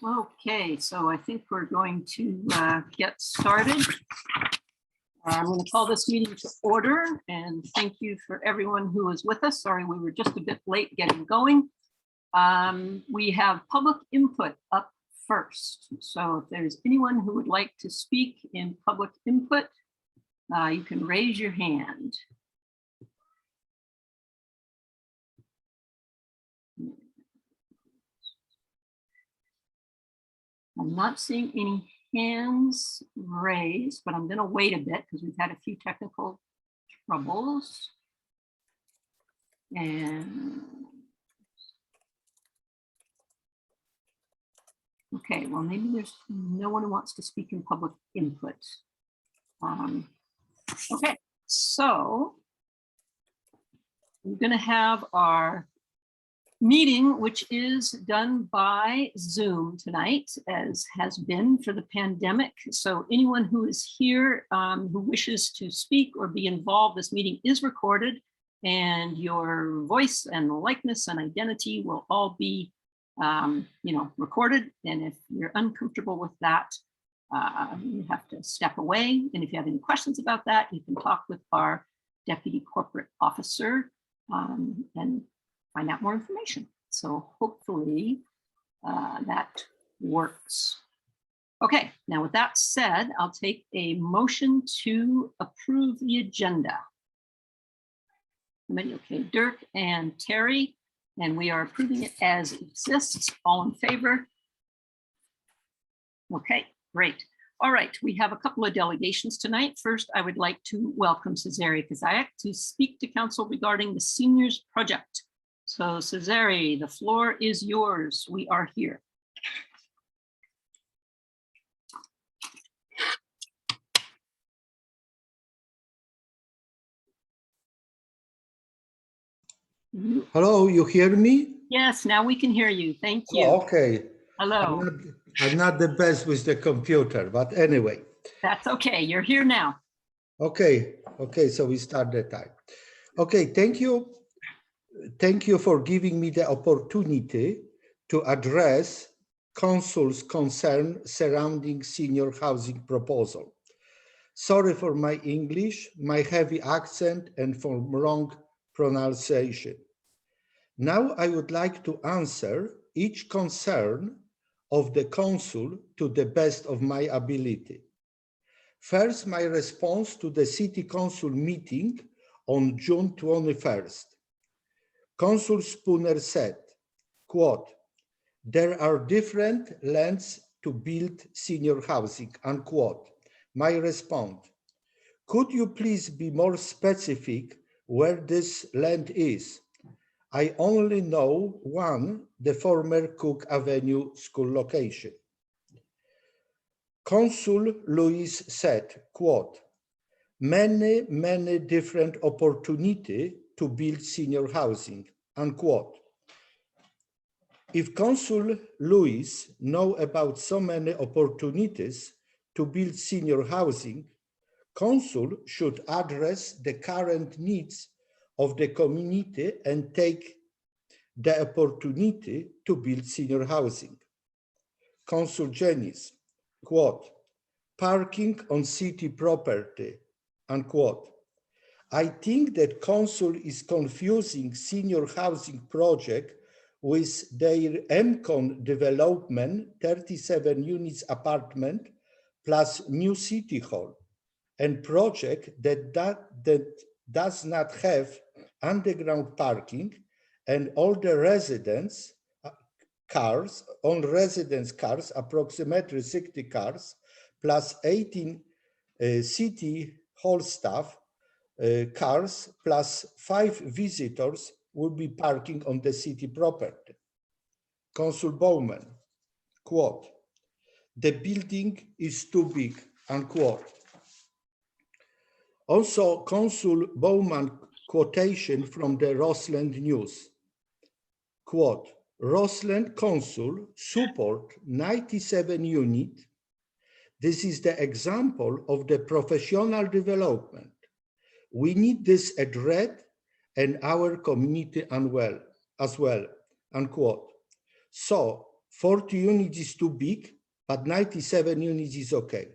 Okay, so I think we're going to get started. I'm going to call this meeting to order and thank you for everyone who was with us. Sorry, we were just a bit late getting going. We have public input up first. So if there's anyone who would like to speak in public input, you can raise your hand. I'm not seeing any hands raised, but I'm going to wait a bit because we've had a few technical troubles. And okay, well, maybe there's no one who wants to speak in public input. Okay, so we're going to have our meeting, which is done by Zoom tonight, as has been for the pandemic. So anyone who is here who wishes to speak or be involved, this meeting is recorded and your voice and likeness and identity will all be recorded. And if you're uncomfortable with that, you have to step away. And if you have any questions about that, you can talk with our Deputy Corporate Officer and find out more information. So hopefully that works. Okay, now with that said, I'll take a motion to approve the agenda. Okay, Dirk and Terry, and we are approving it as it exists. All in favor? Okay, great. All right, we have a couple of delegations tonight. First, I would like to welcome Cezary Kazayak to speak to council regarding the seniors project. So Cezary, the floor is yours. We are here. Hello, you hear me? Yes, now we can hear you. Thank you. Oh, okay. Hello. I'm not the best with the computer, but anyway. That's okay. You're here now. Okay. Okay, so we start the time. Okay, thank you. Thank you for giving me the opportunity to address council's concern surrounding senior housing proposal. Sorry for my English, my heavy accent, and for wrong pronunciation. Now I would like to answer each concern of the council to the best of my ability. First, my response to the City Council meeting on June 21st. Council Spooner said, quote, "There are different lands to build senior housing," unquote. My response, "Could you please be more specific where this land is? I only know one, the former Cook Avenue school location." Consul Luis said, quote, many different opportunities to build senior housing, unquote. If Consul Luis know about so many opportunities to build senior housing, Consul should address the current needs of the community and take the opportunity to build senior housing. Consul Janice, quote, "Parking on city property," unquote. I think that Consul is confusing senior housing project with their MCON development, 37 units apartment plus new city hall, and project that does not have underground parking and all the residents cars, approximately 60 cars, plus 18 city hall staff cars, plus 5 visitors will be parking on the city property. Consul Bowman, quote, "The building is too big," unquote. Also, Consul Bowman quotation from the Rosslyn News, quote, "Rosslyn Consul support 97 units. This is the example of the professional development. We need this at Red and our community as well," unquote. So 40 units is too big, but 97 units is okay.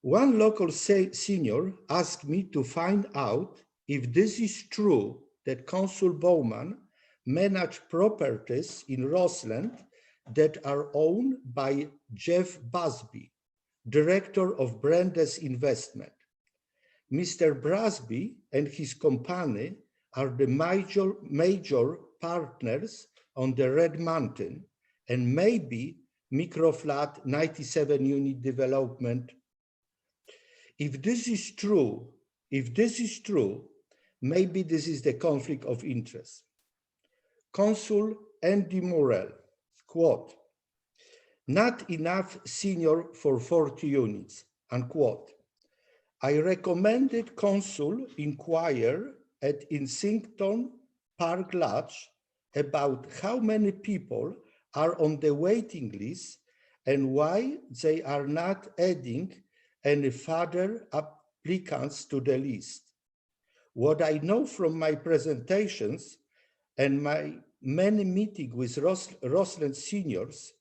One local senior asked me to find out if this is true that Consul Bowman managed properties in Rosslyn that are owned by Jeff Busby, director of Brandes Investment. Mr. Busby and his company are the major partners on the Red Mountain and maybe microflat 97 unit development. If this is true, maybe this is the conflict of interest. Consul Andy Morrell, quote, "Not enough senior for 40 units," unquote. I recommended Consul inquire at Insington Park Lodge about how many people are on the waiting list and why they are not adding any further applicants to the list. What I know from my presentations and my many meetings with Rosslyn seniors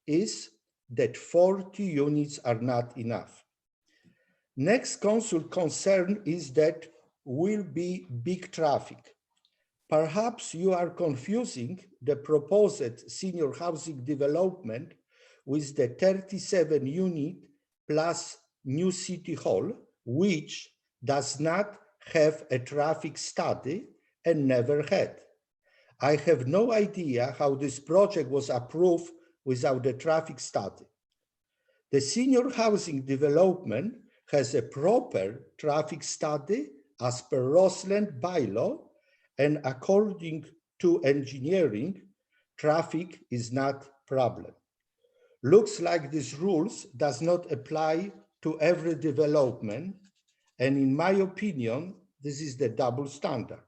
is that 40 units are not enough. Next Consul concern is that will be big traffic. Perhaps you are confusing the proposed senior housing development with the 37 unit plus new city hall, which does not have a traffic study and never had. I have no idea how this project was approved without a traffic study. The senior housing development has a proper traffic study as per Rosslyn bylaw, and according to engineering, traffic is not problem. Looks like these rules does not apply to every development, and in my opinion, this is the double standard.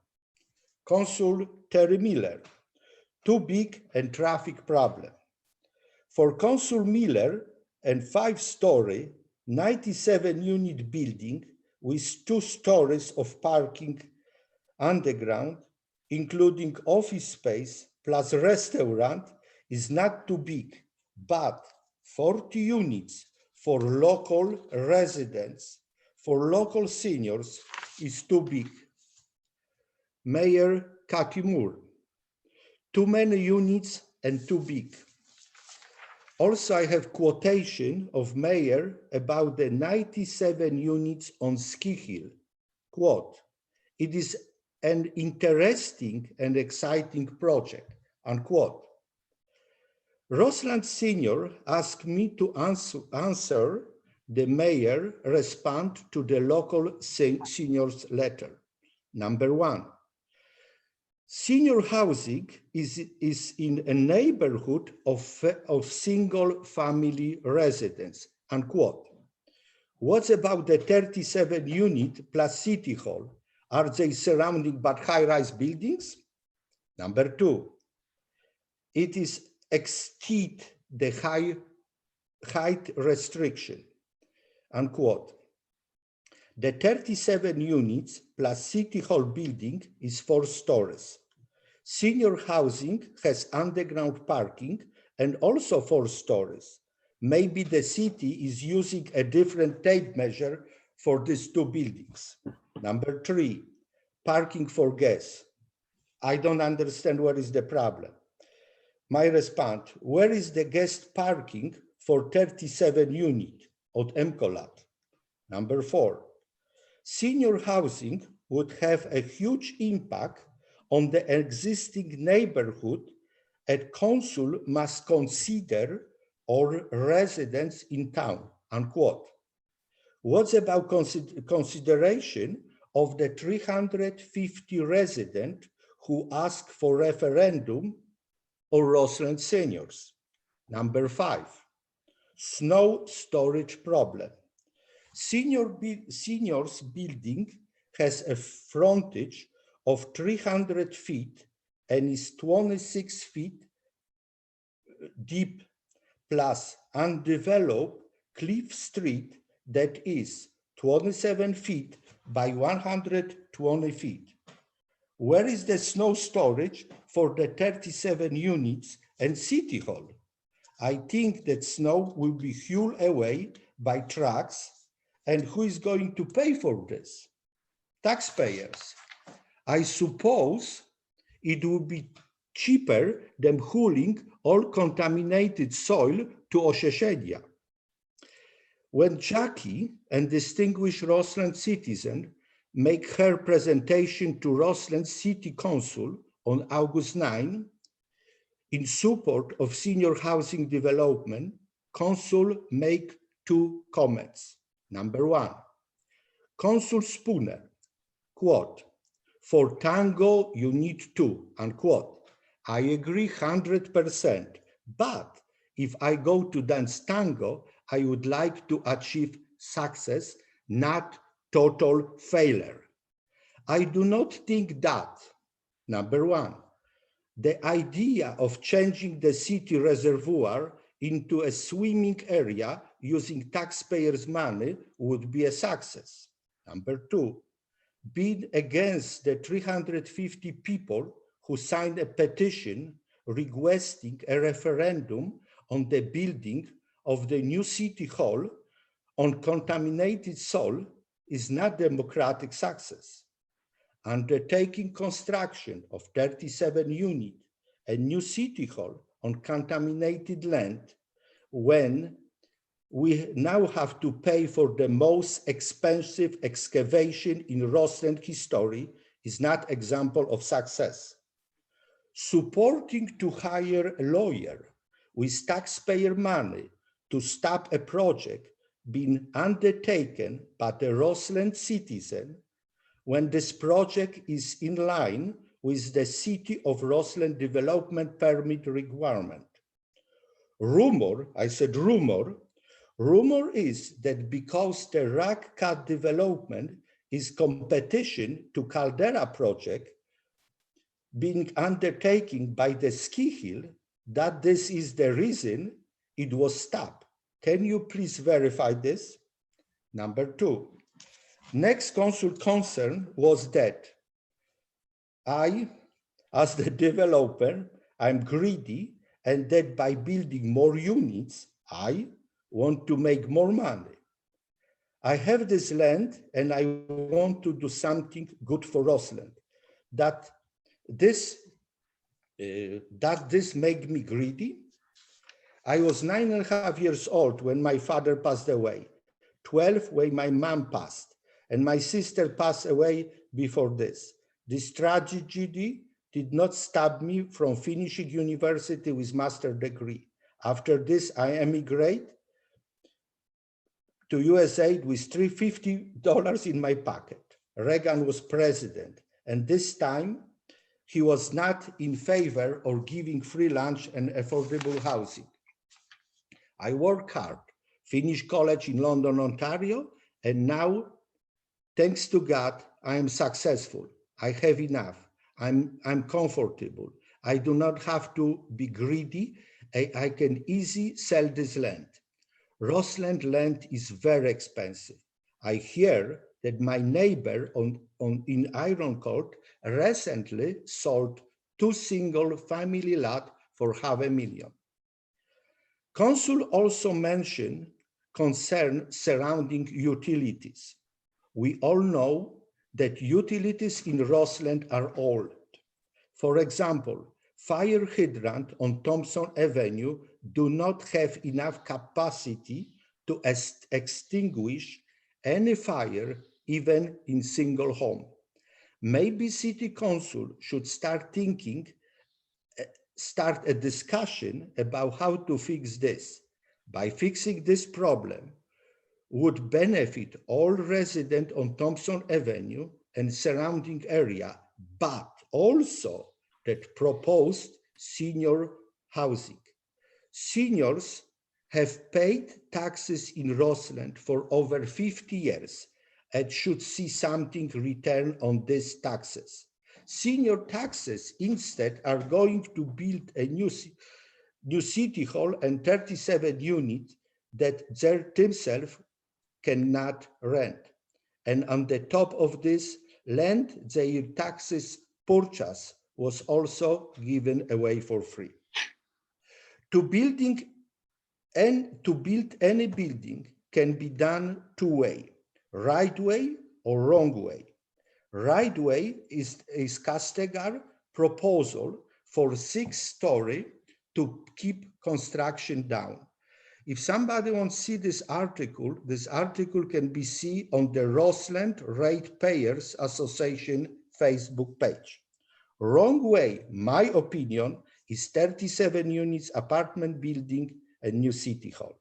Consul Terry Miller, too big and traffic problem. For Consul Miller, and 5-story, 97 unit building with 2 stories of parking underground, including office space plus restaurant, is not too big, but 40 units for local residents, for local seniors is too big. Mayor Cathy Moore, too many units and too big. Also, I have quotation of Mayor about the 97 units on Ski Hill. Quote, "It is an interesting and exciting project," unquote. Rosslyn Senior asked me to answer the mayor respond to the local seniors letter. Number 1, senior housing is in a neighborhood of single family residents, unquote. What about the 37 unit plus city hall? Are they surrounded by high-rise buildings? Number 2, it is exceed the height restriction, unquote. The 37 units plus city hall building is 4 stories. Senior housing has underground parking and also 4 stories. Maybe the city is using a different tape measure for these 2 buildings. Number 3, parking for guests. I don't understand what is the problem. My response, where is the guest parking for 37 unit at Emcolat? Number 4, senior housing would have a huge impact on the existing neighborhood, and council must consider all residents in town, unquote. What's about consideration of the 350 residents who ask for referendum or Rosslyn seniors? Number 5, snow storage problem. Seniors building has a frontage of 300 feet and is 26 feet deep, plus undeveloped Cliff Street that is 27 feet by 120 feet. Where is the snow storage for the 37 units and City Hall. I think that snow will be hauled away by trucks, and who is going to pay for this? Taxpayers. I suppose it would be cheaper than hauling all contaminated soil to Osheshedia. When Jackie, and distinguished Rosslyn citizen, make her presentation to Rosslyn City Council on August 9, in support of senior housing development, Council make 2 comments. Number 1, Council Spooner, quote, "For tango, you need 2, unquote. I agree 100%, but if I go to dance tango, I would like to achieve success, not total failure. I do not think that, number 1, the idea of changing the city reservoir into a swimming area using taxpayers' money would be a success. Number 2, being against the 350 people who signed a petition requesting a referendum on the building of the new city hall on contaminated soil is not democratic success. Undertaking construction of 37 units, a new city hall on contaminated land, when we now have to pay for the most expensive excavation in Rosslyn history, is not example of success. Supporting to hire a lawyer with taxpayer money to stop a project being undertaken by the Rosslyn citizen when this project is in line with the City of Rosslyn development permit requirement. Rumor, I said rumor is that because the Rock Cut development is competition to Caldera project being undertaken by the ski hill, that this is the reason it was stopped. Can you please verify this? Number 2, next council concern was that I, as the developer, I'm greedy, and that by building more units, I want to make more money. I have this land and I want to do something good for Rosslyn. That this make me greedy? I was 9.5 years old when my father passed away, 12 when my mom passed, and my sister passed away before this. This tragedy did not stop me from finishing university with master's degree. After this, I emigrated to USA with $350 in my pocket. Reagan was president, and this time he was not in favor of giving free lunch and affordable housing. I worked hard, finished college in London, Ontario, and now, thanks to God, I am successful. I have enough. I'm comfortable. I do not have to be greedy. I can easily sell this land. Rosslyn land is very expensive. I hear that my neighbor in Iron Court recently sold 2 single-family lots for $500,000. Council also mentioned concern surrounding utilities. We all know that utilities in Rosslyn are old. For example, fire hydrant on Thompson Avenue do not have enough capacity to extinguish any fire, even in single home. Maybe City Council should start a discussion about how to fix this. By fixing this problem, would benefit all residents on Thompson Avenue and surrounding area, but also that proposed senior housing. Seniors have paid taxes in Rosslyn for over 50 years and should see something returned on these taxes. Senior taxes instead are going to build a new city hall and 37 units that they themselves cannot rent. And on the top of this, land their taxes purchase was also given away for free. To build any building can be done two ways, right way or wrong way. Right way is Castegar proposal for 6-story to keep construction down. If somebody wants to see this article can be seen on the Rosslyn Ratepayers Association Facebook page. Wrong way, my opinion, is 37 units apartment building a new city hall.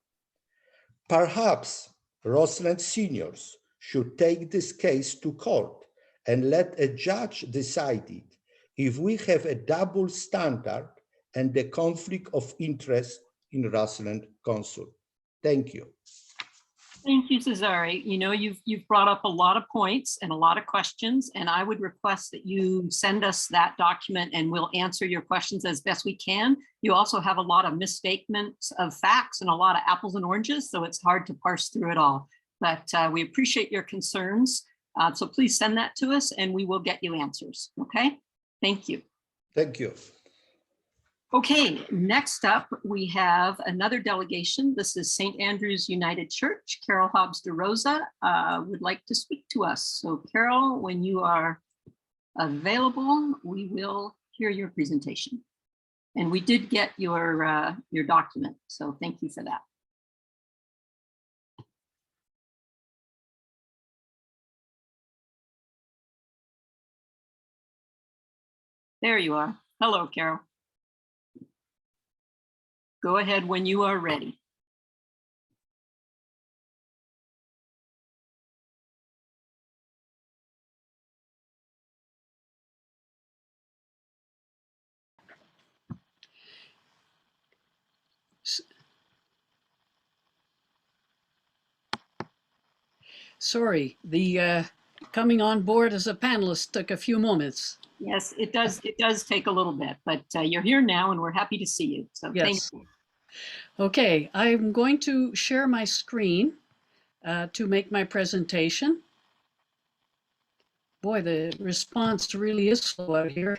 Perhaps Rosslyn seniors should take this case to court and let a judge decide it if we have a double standard and the conflict of interest in Rosslyn Council. Thank you. Thank you, Cesare. You know, you've brought up a lot of points and a lot of questions, and I would request that you send us that document and we'll answer your questions as best we can. You also have a lot of misstatements of facts and a lot of apples and oranges, so it's hard to parse through it all. But we appreciate your concerns. So please send that to us and we will get you answers. Okay, thank you. Thank you. Okay, next up, we have another delegation. This is St. Andrew's United Church. Carol Hobbs de Rosa would like to speak to us. So Carol, when you are available, we will hear your presentation. And we did get your document, so thank you for that. There you are. Hello, Carol. Go ahead when you are ready. Sorry, the coming on board as a panelist took a few moments. Yes, it does take a little bit, but you're here now and we're happy to see you. So Yes. Thank you. Okay, I'm going to share my screen to make my presentation. Boy, the response really is slow out here.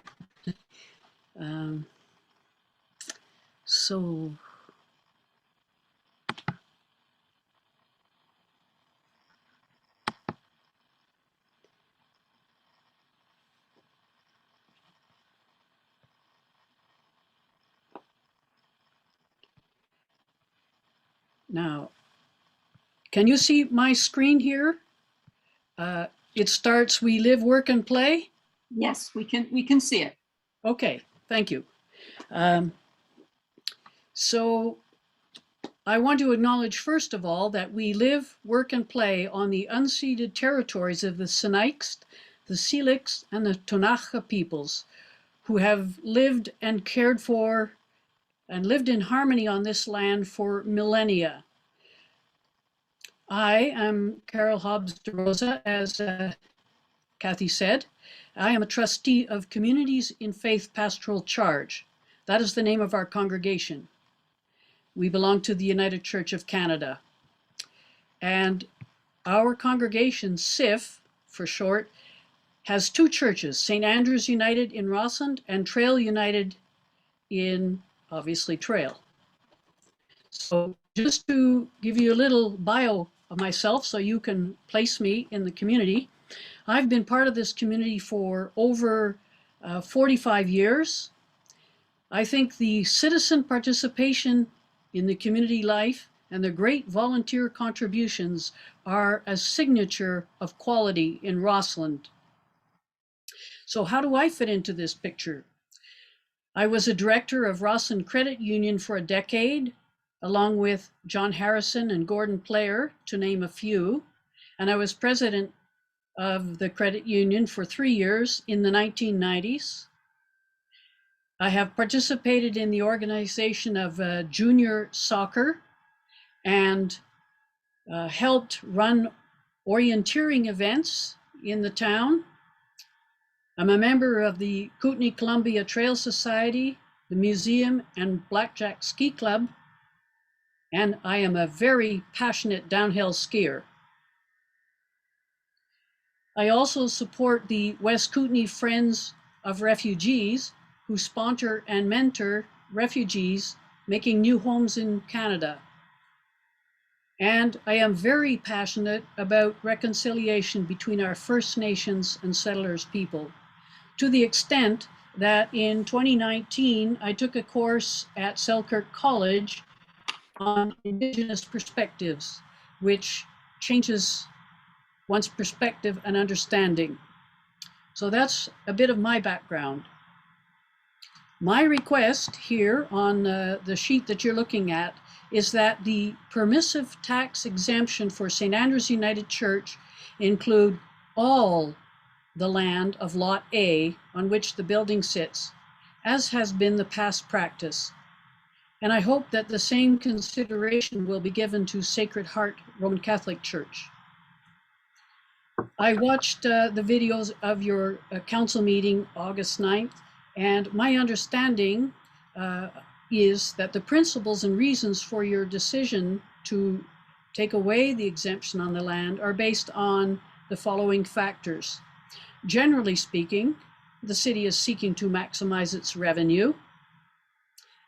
So now, can you see my screen here? It starts, we live, work, and play. Yes, we can see it. Okay, thank you. So I want to acknowledge, first of all, that we live, work, and play on the unceded territories of the Sinixt, the Syilx, and the Tonacha peoples, who have lived and cared for and lived in harmony on this land for millennia. I am Carol Hobbs de Rosa, as Kathy said. I am a trustee of Communities in Faith Pastoral Charge. That is the name of our congregation. We belong to the United Church of Canada. And our congregation, SIF for short, has two churches, St. Andrew's United in Rosslyn and Trail United in, obviously, Trail. So just to give you a little bio of myself so you can place me in the community, I've been part of this community for over 45 years. I think the citizen participation in the community life and the great volunteer contributions are a signature of quality in Rosslyn. So how do I fit into this picture? I was a director of Rosslyn Credit Union for a decade, along with John Harrison and Gordon Player, to name a few. And I was president of the credit union for 3 years in the 1990s. I have participated in the organization of junior soccer and helped run orienteering events in the town. I'm a member of the Kootenai Columbia Trail Society, the museum, and Blackjack Ski Club, and I am a very passionate downhill skier. I also support the West Kootenai Friends of Refugees, who sponsor and mentor refugees making new homes in Canada. And I am very passionate about reconciliation between our First Nations and settlers people, to the extent that in 2019, I took a course at Selkirk College on Indigenous perspectives, which changes one's perspective and understanding. So that's a bit of my background. My request here on the sheet that you're looking at is that the permissive tax exemption for St. Andrew's United Church include all the land of Lot A on which the building sits, as has been the past practice. And I hope that the same consideration will be given to Sacred Heart Roman Catholic Church. I watched the videos of your council meeting August 9th, and my understanding is that the principles and reasons for your decision to take away the exemption on the land are based on the following factors. Generally speaking, the city is seeking to maximize its revenue,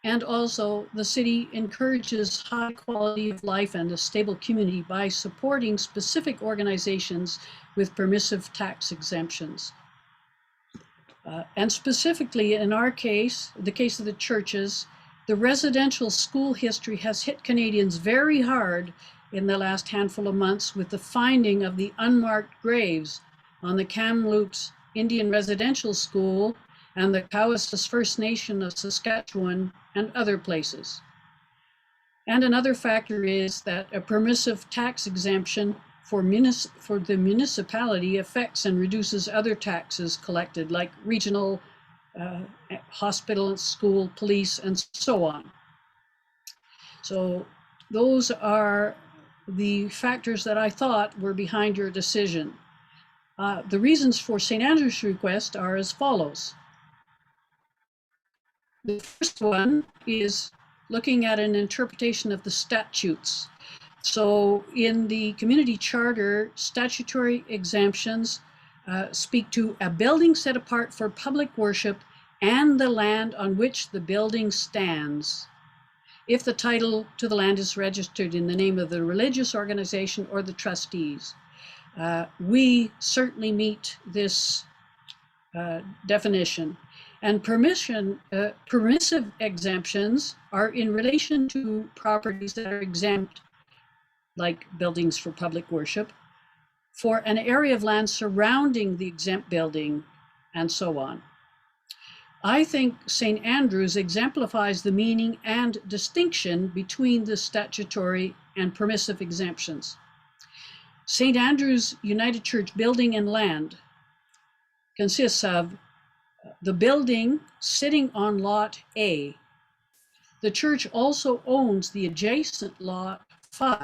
and also the city encourages high quality of life and a stable community by supporting specific organizations with permissive tax exemptions. And specifically in our case, the case of the churches, the residential school history has hit Canadians very hard in the last handful of months with the finding of the unmarked graves on the Kamloops Indian Residential School and the Cowessess First Nation of Saskatchewan and other places. And another factor is that a permissive tax exemption for the municipality affects and reduces other taxes collected, like regional, hospital, school, police, and so on. So those are the factors that I thought were behind your decision. The reasons for St. Andrew's request are as follows. The first one is looking at an interpretation of the statutes. So in the community charter, statutory exemptions speak to a building set apart for public worship and the land on which the building stands, if the title to the land is registered in the name of the religious organization or the trustees. We certainly meet this definition. And permissive exemptions are in relation to properties that are exempt, like buildings for public worship, for an area of land surrounding the exempt building, and so on. I think St. Andrew's exemplifies the meaning and distinction between the statutory and permissive exemptions. St. Andrew's United Church building and land consists of the building sitting on Lot A. The church also owns the adjacent Lot 5.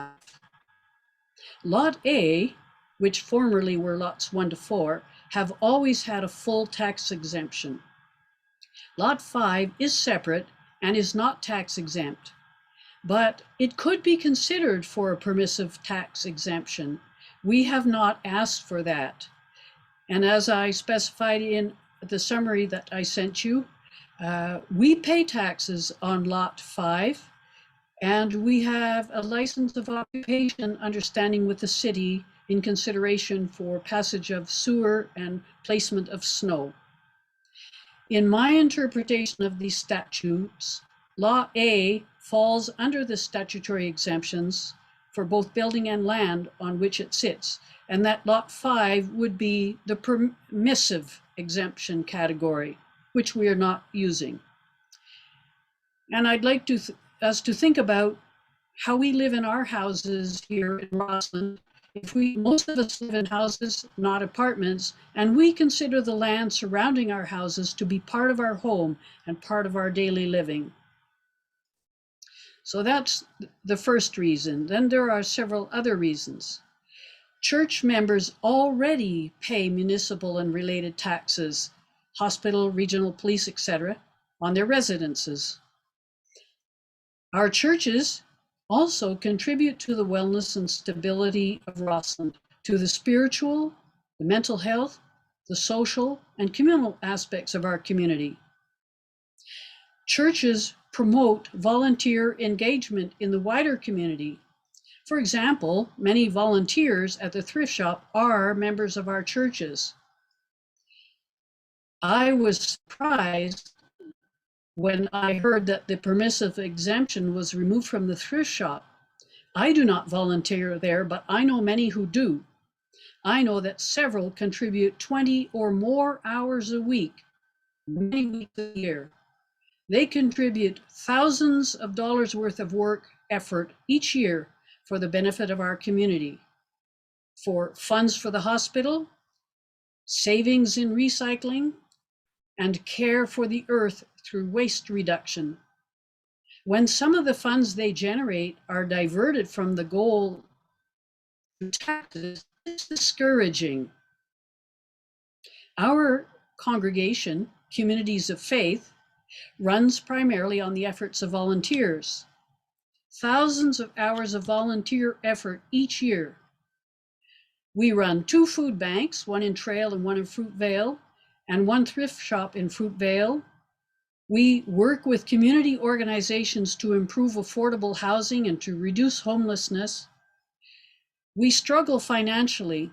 Lot A, which formerly were lots 1 to 4, have always had a full tax exemption. Lot 5 is separate and is not tax exempt, but it could be considered for a permissive tax exemption. We have not asked for that. And as I specified in the summary that I sent you, we pay taxes on Lot 5, and we have a license of occupation understanding with the city in consideration for passage of sewer and placement of snow. In my interpretation of these statutes, Lot A falls under the statutory exemptions for both building and land on which it sits, and that Lot 5 would be the permissive exemption category, which we are not using. And I'd like us to think about how we live in our houses here in Rosslyn. Most of us live in houses, not apartments, and we consider the land surrounding our houses to be part of our home and part of our daily living. So that's the first reason. Then there are several other reasons. Church members already pay municipal and related taxes, hospital, regional police, etc., on their residences. Our churches also contribute to the wellness and stability of Rosslyn, to the spiritual, the mental health, the social, and communal aspects of our community. Churches promote volunteer engagement in the wider community. For example, many volunteers at the thrift shop are members of our churches. I was surprised when I heard that the permissive exemption was removed from the thrift shop. I do not volunteer there, but I know many who do. I know that several contribute 20 or more hours a week, many weeks a year. They contribute thousands of dollars worth of work effort each year for the benefit of our community, for funds for the hospital, savings in recycling, and care for the earth through waste reduction. When some of the funds they generate are diverted from the goal to taxes, it's discouraging. Our congregation, Communities of Faith, runs primarily on the efforts of volunteers. Thousands of hours of volunteer effort each year. We run 2 food banks, one in Trail and one in Fruitvale, and 1 thrift shop in Fruitvale. We work with community organizations to improve affordable housing and to reduce homelessness. We struggle financially,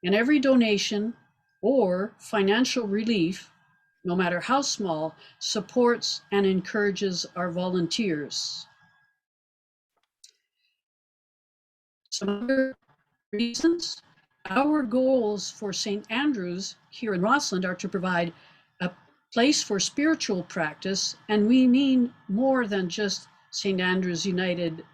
and every donation or financial relief, no matter how small, supports and encourages our volunteers. Some other reasons. Our goals for St. Andrew's here in Rosslyn are to provide a place for spiritual practice, and we mean more than just St. Andrew's United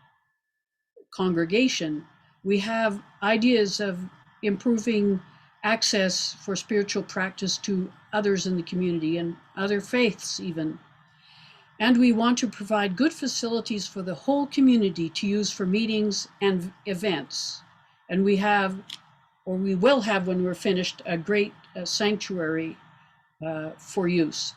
congregation. We have ideas of improving access for spiritual practice to others in the community and other faiths even. And we want to provide good facilities for the whole community to use for meetings and events. And we have, or we will have when we're finished, a great sanctuary for use.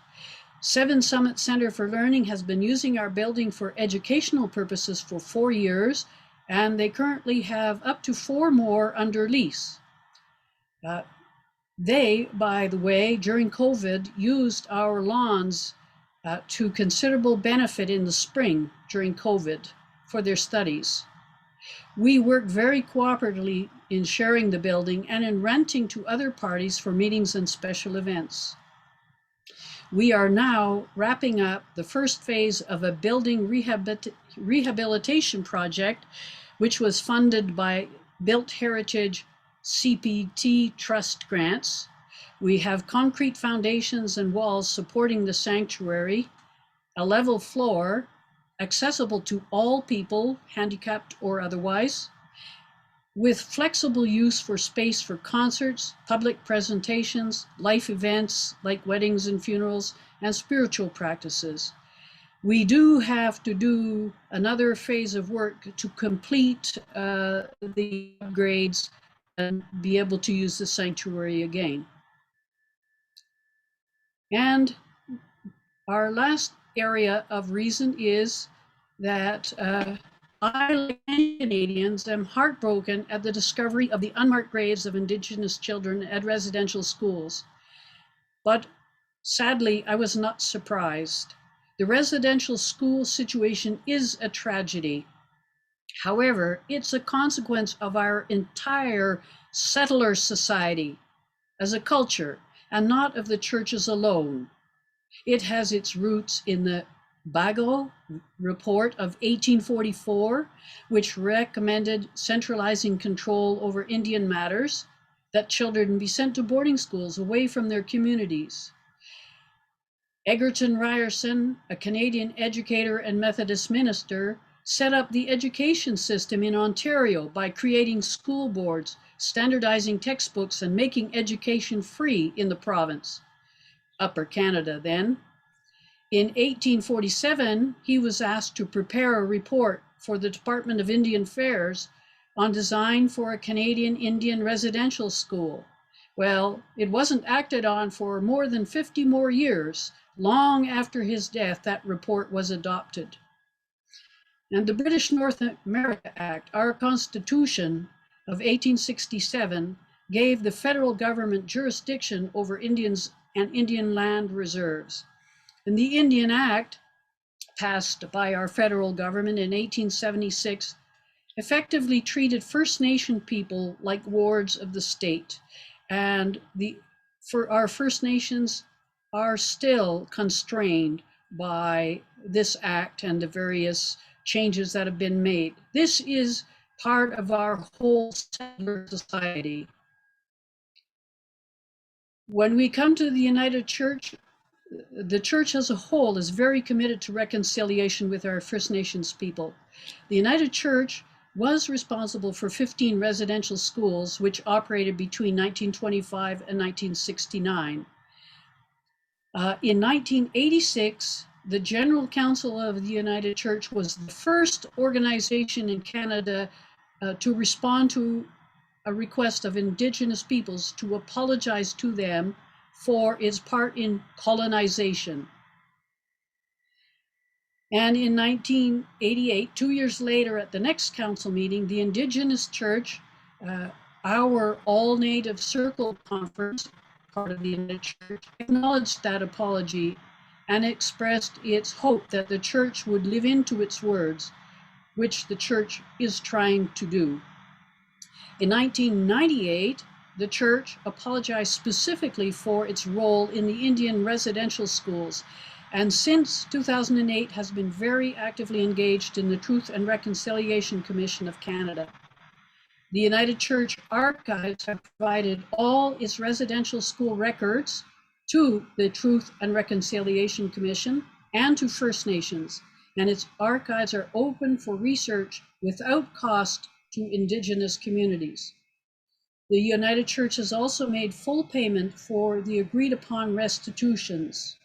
Seven Summit Center for Learning has been using our building for educational purposes for 4 years, and they currently have up to 4 more under lease. They, by the way, during COVID, used our lawns to considerable benefit in the spring during COVID for their studies. We work very cooperatively in sharing the building and in renting to other parties for meetings and special events. We are now wrapping up the first phase of a building rehabilitation project, which was funded by Built Heritage CPT Trust grants. We have concrete foundations and walls supporting the sanctuary, a level floor, accessible to all people, handicapped or otherwise, with flexible use for space for concerts, public presentations, life events like weddings and funerals, and spiritual practices. We do have to do another phase of work to complete the upgrades and be able to use the sanctuary again. And our last area of reason is that I, like many Canadians, am heartbroken at the discovery of the unmarked graves of Indigenous children at residential schools. But sadly, I was not surprised. The residential school situation is a tragedy. However, it's a consequence of our entire settler society as a culture, and not of the churches alone. It has its roots in the Bylaw report of 1844, which recommended centralizing control over Indian matters, that children be sent to boarding schools away from their communities. Egerton Ryerson, a Canadian educator and Methodist minister, set up the education system in Ontario by creating school boards, standardizing textbooks, and making education free in the province. Upper Canada then. In 1847, he was asked to prepare a report for the Department of Indian Affairs on design for a Canadian Indian residential school. Well, it wasn't acted on for more than 50 more years. Long after his death, that report was adopted. And the British North America Act, our Constitution of 1867, gave the federal government jurisdiction over Indians and Indian land reserves. And the Indian Act passed by our federal government in 1876 effectively treated First Nation people like wards of the state. And for our First Nations are still constrained by this act and the various changes that have been made. This is part of our whole settler society. When we come to the United Church, the church as a whole is very committed to reconciliation with our First Nations people. The United Church was responsible for 15 residential schools, which operated between 1925 and 1969. In 1986, the General Council of the United Church was the first organization in Canada to respond to a request of Indigenous peoples to apologize to them for its part in colonization. And in 1988, 2 years later at the next council meeting, the Indigenous Church, our All Native Circle Conference, part of the United Church, acknowledged that apology and expressed its hope that the church would live into its words, which the church is trying to do. In 1998, the church apologized specifically for its role in the Indian residential schools, and since 2008 has been very actively engaged in the Truth and Reconciliation Commission of Canada. The United Church Archives have provided all its residential school records to the Truth and Reconciliation Commission and to First Nations, and its archives are open for research without cost to Indigenous communities. The United Church has also made full payment for the agreed upon restitutions.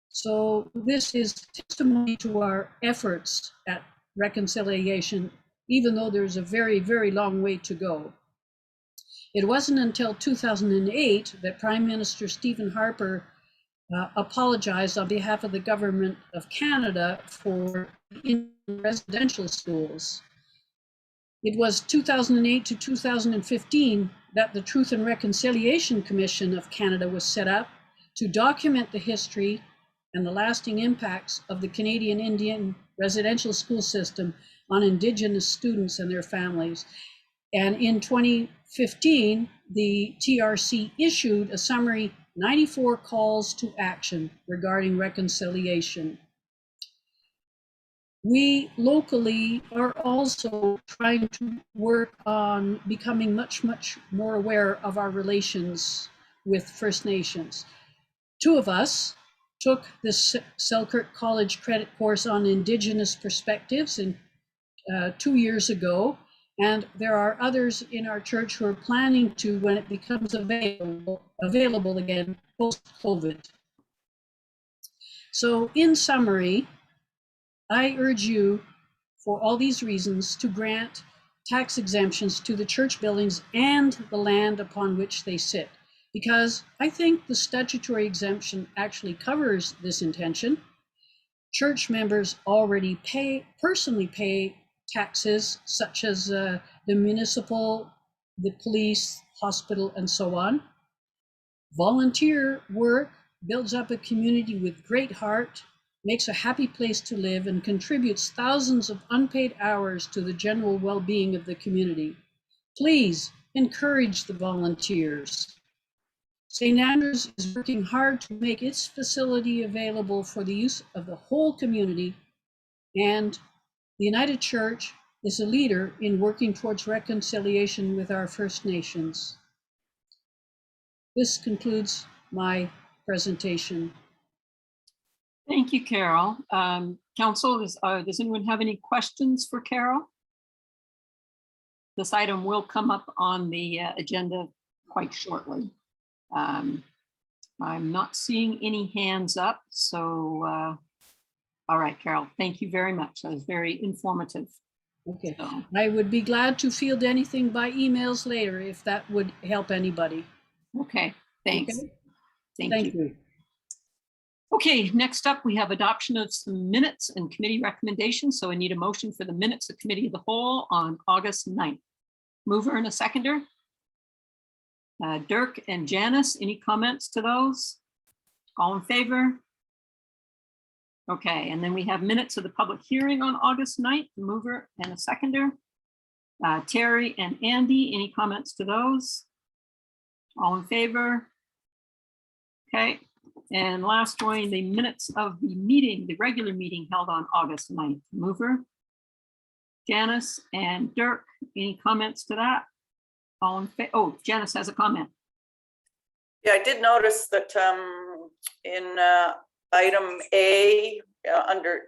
So this is testimony to our efforts at reconciliation, even though there's a very, very long way to go. It wasn't until 2008 that Prime Minister Stephen Harper apologized on behalf of the Government of Canada for residential schools. It was 2008 to 2015 that the Truth and Reconciliation Commission of Canada was set up to document the history and the lasting impacts of the Canadian Indian residential school system on Indigenous students and their families. And in 2015, the TRC issued a summary 94 calls to action regarding reconciliation. We locally are also trying to work on becoming much more aware of our relations with First Nations. Two of us took this Selkirk College credit course on Indigenous perspectives 2 years ago, and there are others in our church who are planning to when it becomes available again post-COVID. So in summary, I urge you, for all these reasons, to grant tax exemptions to the church buildings and the land upon which they sit, because I think the statutory exemption actually covers this intention. Church members already personally pay taxes such as the municipal, the police, hospital, and so on. Volunteer work builds up a community with great heart, makes a happy place to live, and contributes thousands of unpaid hours to the general well-being of the community. Please encourage the volunteers. St. Andrews is working hard to make its facility available for the use of the whole community, and the United Church is a leader in working towards reconciliation with our First Nations. This concludes my presentation. Thank you, Carol. Council, does anyone have any questions for Carol? This item will come up on the agenda quite shortly. I'm not seeing any hands up, so all right, Carol, thank you very much. That was very informative. Okay, So, I would be glad to field anything by emails later if that would help anybody. okay, thanks. Okay? Thank Thank you. you. Okay, next up, we have adoption of some minutes and committee recommendations. So I need a motion for the minutes of Committee of the Whole on August 9th. Mover and a seconder. Dirk and Janice, any comments to those? All in favor? Okay, and then we have minutes of the public hearing on August 9th, the mover and a seconder. Terry and Andy, any comments to those? All in favor? Okay, and last one, the minutes of the meeting, the regular meeting held on August 9th, mover. Janice and Dirk, any comments to that? All in favor? Oh, Janice has a comment. Yeah, I did notice that in item A,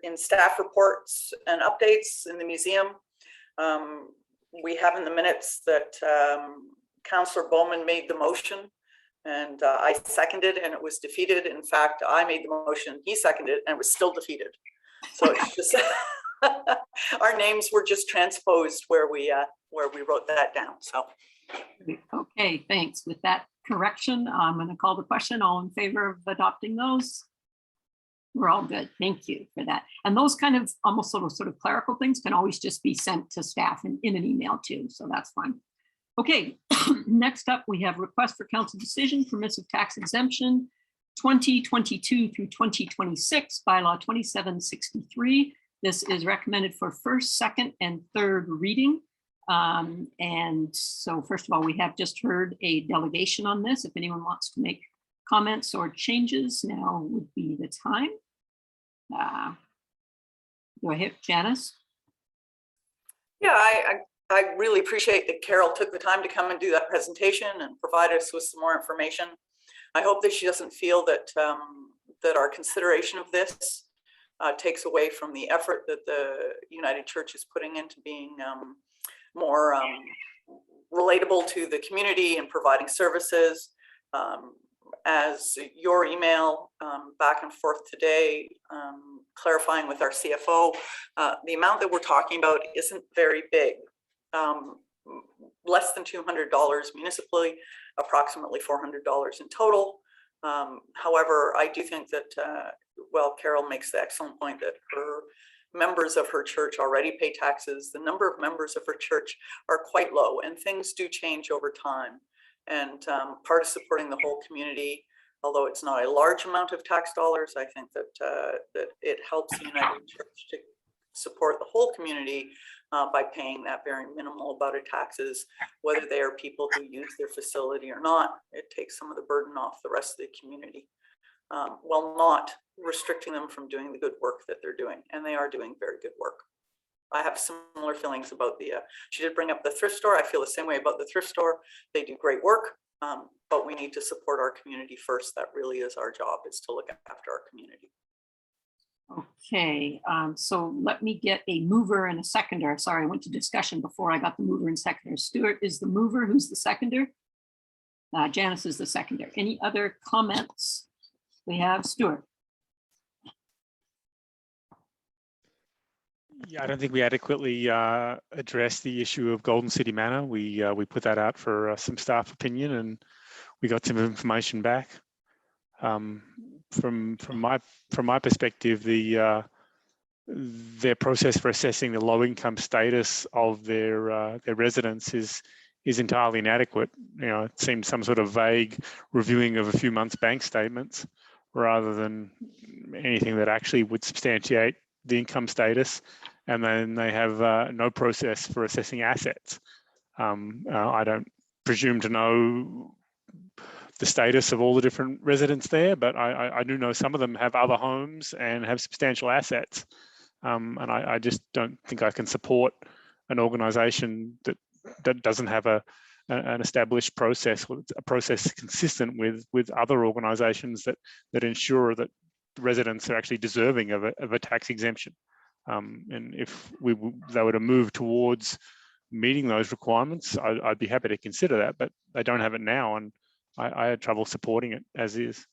in staff reports and updates in the museum, we have in the minutes that Councillor Bowman made the motion and I seconded and it was defeated. In fact, I made the motion, he seconded and it was still defeated. So it's just our names were just transposed where we wrote that down. So Okay, thanks. With that correction, I'm going to call the question. All in favor of adopting those? We're all good. Thank you for that. And those kind of almost sort of clerical things can always just be sent to staff in an email too. So that's fine. Okay, next up, we have request for council decision, permissive tax exemption 2022 through 2026, bylaw 2763. This is recommended for first, second, and third reading. And so first of all, we have just heard a delegation on this. If anyone wants to make comments or changes, now would be the time. Go ahead, Janice. yeah, I really appreciate that Carol took the time to come and do that presentation and provide us with some more information. I hope that she doesn't feel that that our consideration of this takes away from the effort that the United Church is putting into being more relatable to the community and providing services. As your email back and forth today, clarifying with our CFO, the amount that we're talking about isn't very big. Less than $200 municipally, approximately $400 in total. However, I do think that, well, Carol makes the excellent point that her members of her church already pay taxes. The number of members of her church are quite low and things do change over time. And part of supporting the whole community, although it's not a large amount of tax dollars, I think that, that it helps the United Church to support the whole community by paying that very minimal amount of taxes, whether they are people who use their facility or not. It takes some of the burden off the rest of the community, while not restricting them from doing the good work that they're doing. And they are doing very good work. I have similar feelings about the, she did bring up the thrift store. I feel the same way about the thrift store. They do great work, but we need to support our community first. That really is our job, is to look after our community. Okay, so let me get a mover and a seconder. Sorry, I went to discussion before I got the mover and seconder. Stuart is the mover. Who's the seconder? Janice is the seconder. Any other comments? We have Stuart. Yeah, I don't think we adequately addressed the issue of Golden City Manor. We put that out for some staff opinion, and we got some information back. From my perspective, their process for assessing the low income status of their residents is entirely inadequate. You know, it seems some sort of vague reviewing of a few months' bank statements rather than anything that actually would substantiate the income status. And then they have no process for assessing assets. I don't presume to know the status of all the different residents there, but I do know some of them have other homes and have substantial assets. And I just don't think I can support an organisation that doesn't have an established process, a process consistent with other organisations that ensure that residents are actually deserving of a tax exemption. And if they were to move towards meeting those requirements, I'd be happy to consider that, but they don't have it now, and I had trouble supporting it as is.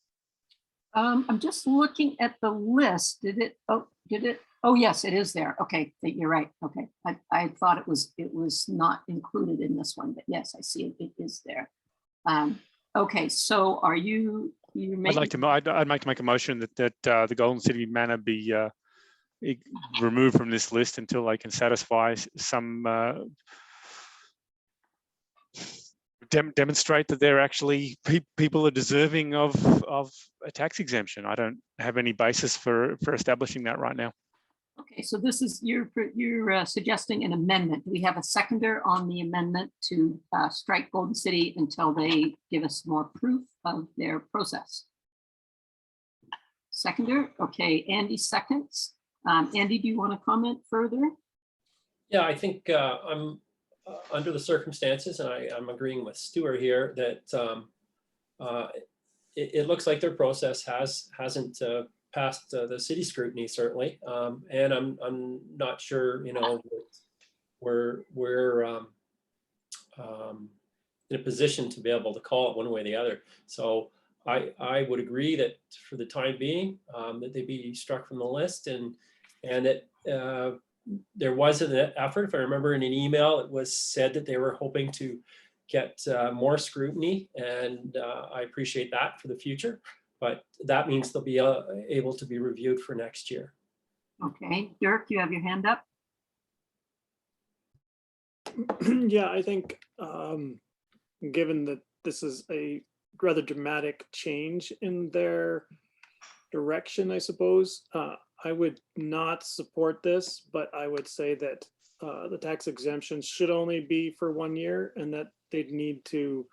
I'm just looking at the list. Did it? Oh, yes, it is there. Okay, you're right. Okay, I thought it was not included in this one, but yes, I see it. It is there. Okay, so are you? I'd like to make a motion that the Golden City Manor be removed from this list until they can satisfy some demonstrate that they're actually people are deserving of a tax exemption. I don't have any basis for establishing that right now. Okay, so this is, you're suggesting an amendment. Do we have a seconder on the amendment to strike Golden City until they give us more proof of their process? Seconder, okay, Andy seconds. Andy, do you want to comment further? Yeah, I think I'm under the circumstances, and I'm agreeing with Stuart here that it looks like their process hasn't passed the city scrutiny, certainly, and I'm not sure, you know, we're in a position to be able to call it one way or the other. So I would agree that for the time being, that they be struck from the list, and that there was an effort. If I remember in an email, it was said that they were hoping to get more scrutiny, and I appreciate that for the future. But that means they'll be able to be reviewed for next year. Okay, Dirk, you have your hand up. Yeah, I think given that this is a rather dramatic change in their direction, I suppose, I would not support this, but I would say that the tax exemption should only be for 1 year, and that they'd need to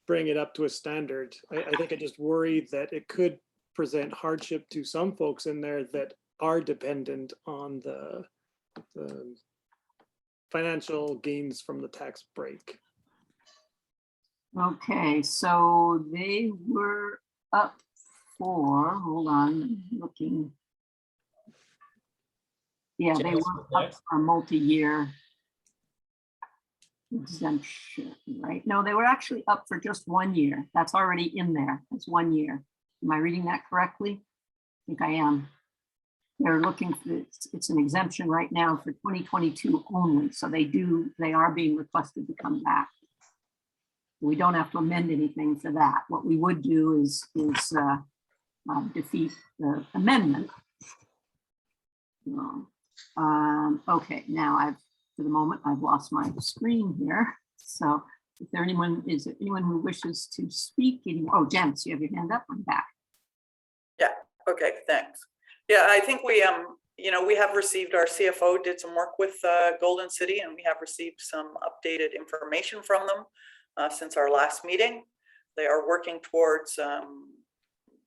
bring it up to a standard. I think I just worry that it could present hardship to some folks in there that are dependent on the financial gains from the tax break. Okay, so they were up for, hold on, looking. Yeah, they Janice were was up next. for a multi-year exemption, right? No, they were actually up for just 1 year. That's already in there. That's 1 year. Am I reading that correctly? I think I am. They're looking for, it's an exemption right now for 2022 only. So they are being requested to come back. We don't have to amend anything for that. What we would do is defeat the amendment. Okay, now for the moment, I've lost my screen here. So is there anyone who wishes to speak? Oh, Janice, you have your hand up. I'm back. Yeah, okay, thanks. Yeah, I think we, you know, we have received, our CFO did some work with Golden City, and we have received some updated information from them since our last meeting. They are working towards,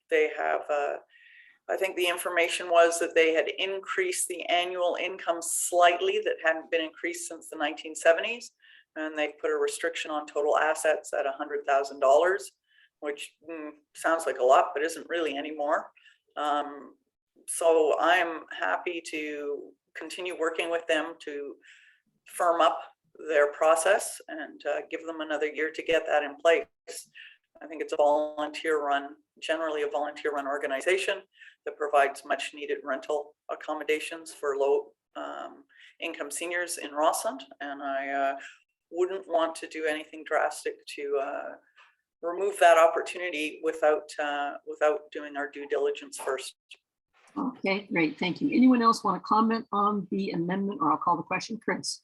they have, I think the information was that they had increased the annual income slightly that hadn't been increased since the 1970s. And they put a restriction on total assets at $100,000, which sounds like a lot, but isn't really anymore. So I'm happy to continue working with them to firm up their process and give them another year to get that in place. I think it's a volunteer run, generally a volunteer run organization that provides much needed rental accommodations for low income seniors in Rosslyn. And I wouldn't want to do anything drastic to remove that opportunity without doing our due diligence first. Okay, great. Thank you. Anyone else want to comment on the amendment, or I'll call the question? Chris.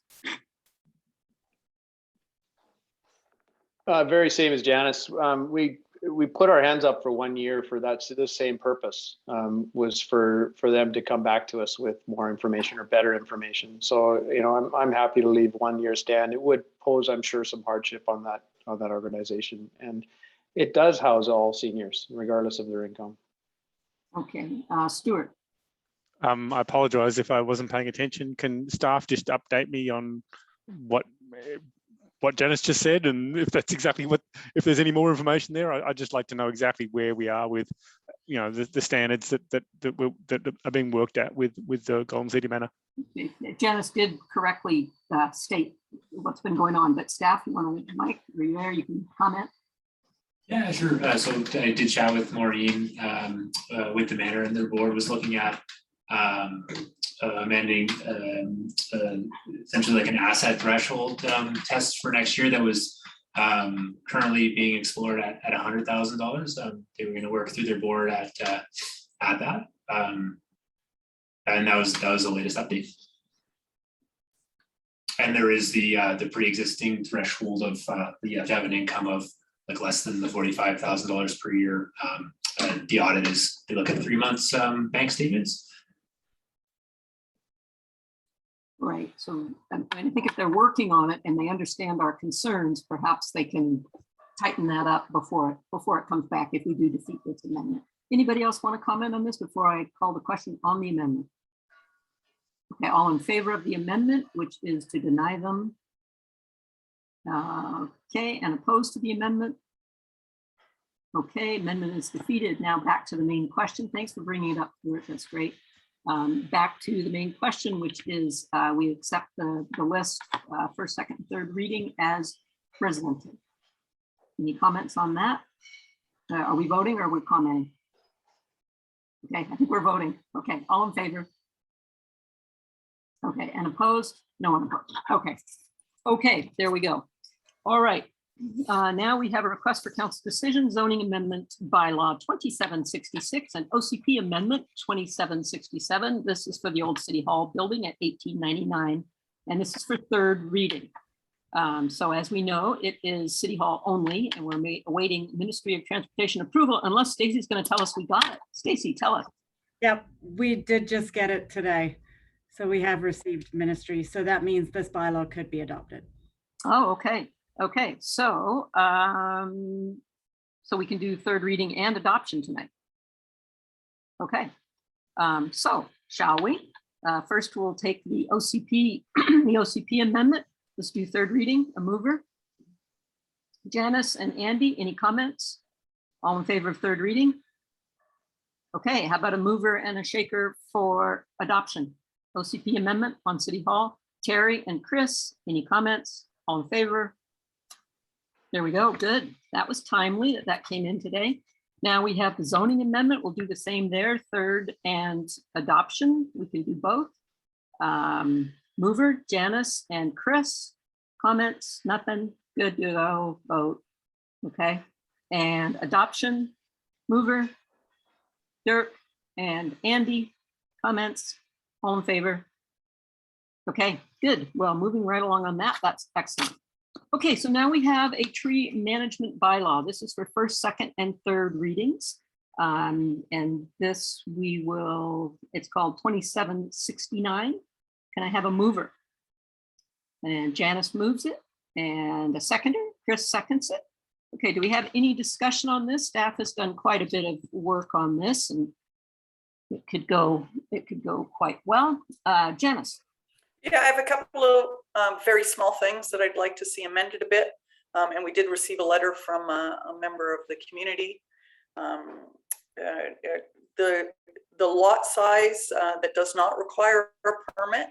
Very same as Janice. We put our hands up for 1 year for the same purpose, was for them to come back to us with more information or better information. So, you know, I'm happy to leave 1 year stand. It would pose, I'm sure, some hardship on that organization, and it does house all seniors regardless of their income. Okay, Stuart. I apologize if I wasn't paying attention. Can staff just update me on what Janice just said, and if that's exactly if there's any more information there? I'd just like to know exactly where we are with, you know, the standards that are being worked at with the Golden City Manor. Janice did correctly state what's been going on, but staff, you want to, Mike, are you there? You can comment. Yeah, sure. So I did chat with Maureen with the Manor, and their board was looking at amending essentially like an asset threshold test for next year that was currently being explored at $100,000. They were going to work through their board at that, and that was the latest update. And there is the pre-existing threshold of you have to have an income of like less than the $45,000 per year. The audit is, they look at 3 months bank statements. Right, so I think if they're working on it and they understand our concerns, perhaps they can tighten that up before it comes back if we do defeat this amendment. Anybody else want to comment on this before I call the question on the amendment? Okay, all in favor of the amendment, which is to deny them? Okay, and opposed to the amendment? Okay, amendment is defeated. Now back to the main question. Thanks for bringing it up, Stuart. That's great. Back to the main question, which is we accept the list first, second, third reading as presented. Any comments on that? Are we voting or are we commenting? Okay, I think we're voting. Okay, all in favor? Okay, and opposed? No one opposed. Okay, okay, there we go. All right. Now we have a request for council decision, zoning amendment bylaw 2766 and OCP amendment 2767. This is for the old city hall building at 1899, and this is for third reading. So as we know, it is city hall only, and we're awaiting Ministry of Transportation approval unless Stacy's going to tell us we got it. Stacy, tell us. Yep, we did just get it today. So we have received ministry. So that means this bylaw could be adopted. Oh, okay. Okay, so so we can do third reading and adoption tonight. Okay, so shall we? First, we'll take the OCP, the OCP amendment. Let's do third reading. A mover. Janice and Andy, any comments? All in favor of third reading? Okay, how about a mover and a shaker for adoption? OCP amendment on City Hall. Terry and Chris, any comments? All in favor? There we go. Good. That was timely that came in today. Now we have the zoning amendment. We'll do the same there. Third and adoption. We can do both. Mover, Janice and Chris. Comments? Nothing. Good to go. Vote. Okay. And adoption. Mover, Dirk and Andy. Comments? All in favor? Okay, good. Well, moving right along on that. That's excellent. Okay, so now we have a tree management bylaw. This is for first, second, and third readings. And this we will, it's called 2769. Can I have a mover? And Janice moves it, and a seconder, Chris seconds it. Okay, do we have any discussion on this? Staff has done quite a bit of work on this, and it could go quite well. Janice. Yeah, I have a couple of very small things that I'd like to see amended a bit. And we did receive a letter from a member of the community. The lot size that does not require a permit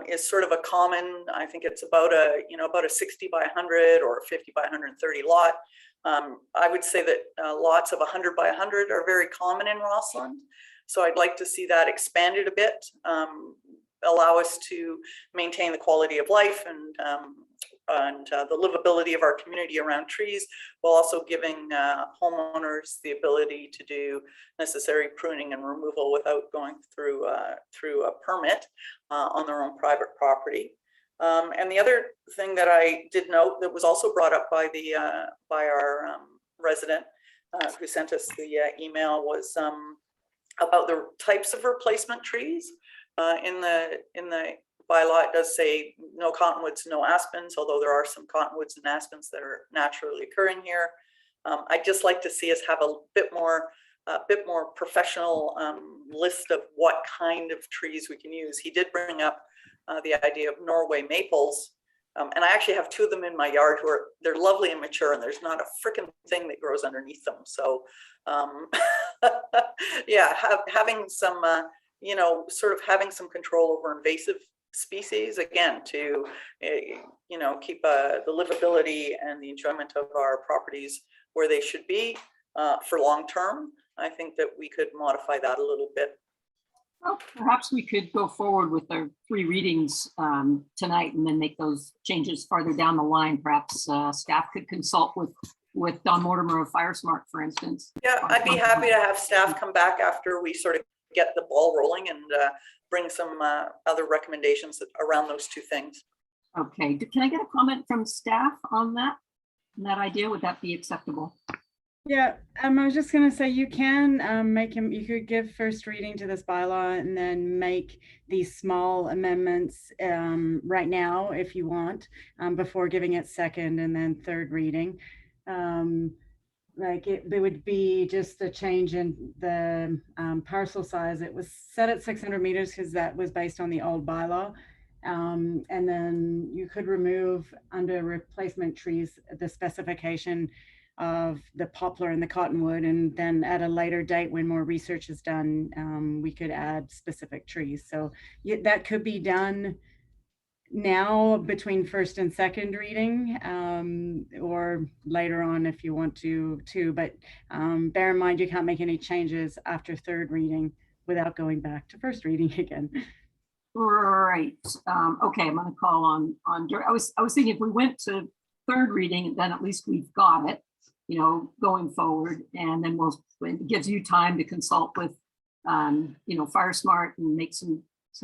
is sort of a common, I think it's about a 60 by 100 or 50 by 130 lot. I would say that lots of 100 by 100 are very common in Rosslyn. So I'd like to see that expanded a bit. Allow us to maintain the quality of life and the livability of our community around trees, while also giving homeowners the ability to do necessary pruning and removal without going through a permit on their own private property. And the other thing that I did note that was also brought up by our resident who sent us the email was about the types of replacement trees. In the bylaw, it does say no cottonwoods, no aspens, although there are some cottonwoods and aspens that are naturally occurring here. I'd just like to see us have a bit more professional list of what kind of trees we can use. He did bring up the idea of Norway maples, and I actually have two of them in my yard they're lovely and mature, and there's not a freaking thing that grows underneath them. So yeah, having some sort of having some control over invasive species, again, to keep the livability and the enjoyment of our properties where they should be for long term. I think that we could modify that a little bit. Well, perhaps we could go forward with our 3 readings tonight and then make those changes farther down the line. Perhaps staff could consult with Don Mortimer of FireSmart, for instance. Yeah, I'd be happy to have staff come back after we sort of get the ball rolling and bring some other recommendations around those 2 things. Okay, can I get a comment from staff on that idea? Would that be acceptable? Yeah, I was just gonna say you can you could give first reading to this bylaw and then make these small amendments right now if you want, before giving it second and then third reading. Like it would be just a change in the parcel size. It was set at 600 meters because that was based on the old bylaw. And then you could remove under replacement trees the specification of the poplar and the cottonwood, and then at a later date when more research is done, we could add specific trees. So that could be done now between first and second reading, or later on if you want to too, but bear in mind you can't make any changes after third reading without going back to first reading again. Right. Okay, I'm going to call on I was thinking if we went to third reading, then at least we've got it, you know, going forward, and then it gives you time to consult with you know, Fire Smart and make some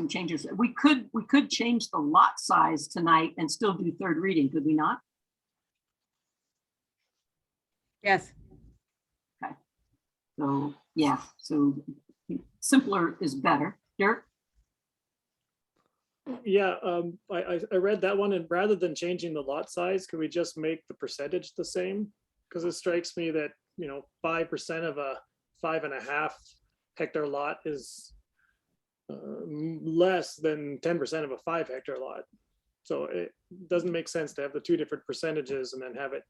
changes. We could change the lot size tonight and still do third reading, could we not? Yes. Okay. So yeah, so simpler is better. Dirk? Yeah, I read that one, and rather than changing the lot size, could we just make the percentage the same? Because it strikes me that, you know, 5% of a 5.5 hectare lot is less than 10% of a 5 hectare lot. So it doesn't make sense to have the two different percentages and then have it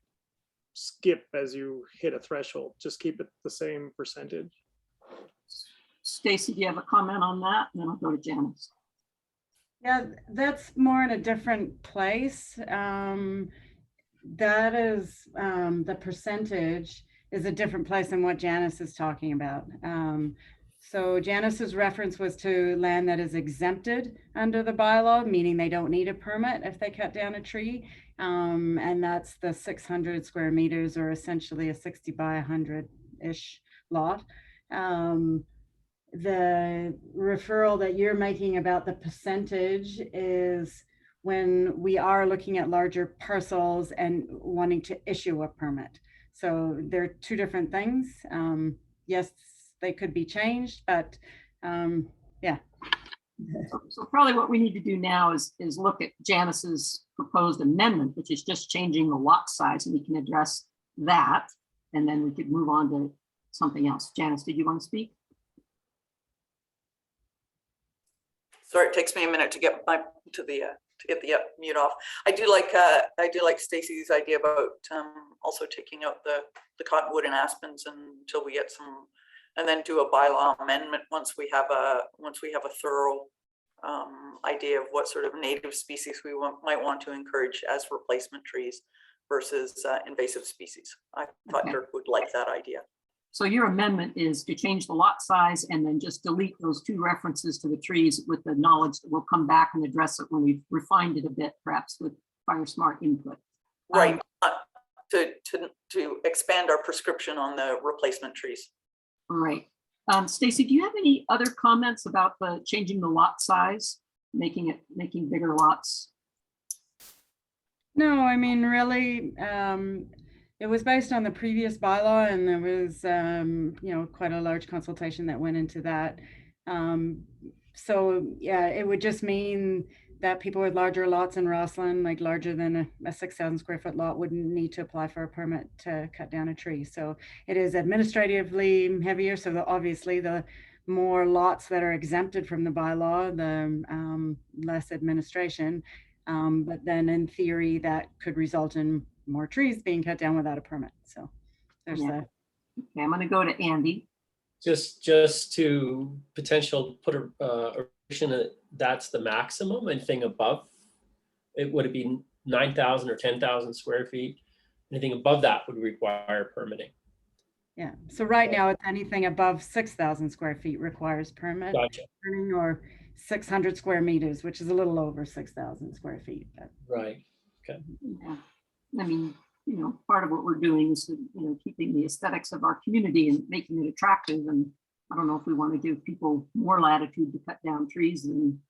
skip as you hit a threshold. Just keep it the same percentage. Stacy, do you have a comment on that? And then I'll go to Janice. Yeah, that's more in a different place. That is, the percentage is a different place than what Janice is talking about. So Janice's reference was to land that is exempted under the bylaw, meaning they don't need a permit if they cut down a tree. And that's the 600 square meters, or essentially a 60 by 100-ish lot. The referral that you're making about the percentage is when we are looking at larger parcels and wanting to issue a permit. So they're two different things. Yes, they could be changed, but yeah. So probably what we need to do now is look at Janice's proposed amendment, which is just changing the lot size, and we can address that, and then we could move on to something else. Janice, did you want to speak? Sorry, it takes me a minute to get the mute off. I do like Stacy's idea about also taking out the cottonwood and aspens until we get some, and then do a bylaw amendment once we have a thorough idea of what sort of native species we might want to encourage as replacement trees versus invasive species. I thought Dirk would like that idea. So your amendment is to change the lot size and then just delete those two references to the trees, with the knowledge that we'll come back and address it when we've refined it a bit, perhaps with Fire Smart input. Right, to expand our prescription on the replacement trees. Right. Stacy, do you have any other comments about the changing the lot size, making bigger lots? No, I mean, really, it was based on the previous bylaw, and there was, you know, quite a large consultation that went into that. So yeah, it would just mean that people with larger lots in Rosslyn, like larger than a 6,000 square foot lot, wouldn't need to apply for a permit to cut down a tree. So it is administratively heavier. So obviously the more lots that are exempted from the bylaw, the less administration. But then in theory, that could result in more trees being cut down without a permit. So there's that. Okay, I'm going to go to Andy. Just to potential put a that's the maximum. Anything above it, would it be 9,000 or 10,000 square feet? Anything above that would require permitting. Yeah. So right now, it's anything above 6,000 square feet requires permit. Gotcha. Or 600 square meters, which is a little over 6,000 square feet. But. Right. Okay. Yeah. I mean, you know, part of what we're doing is, you know, keeping the aesthetics of our community and making it attractive. And I don't know if we want to give people more latitude to cut down trees than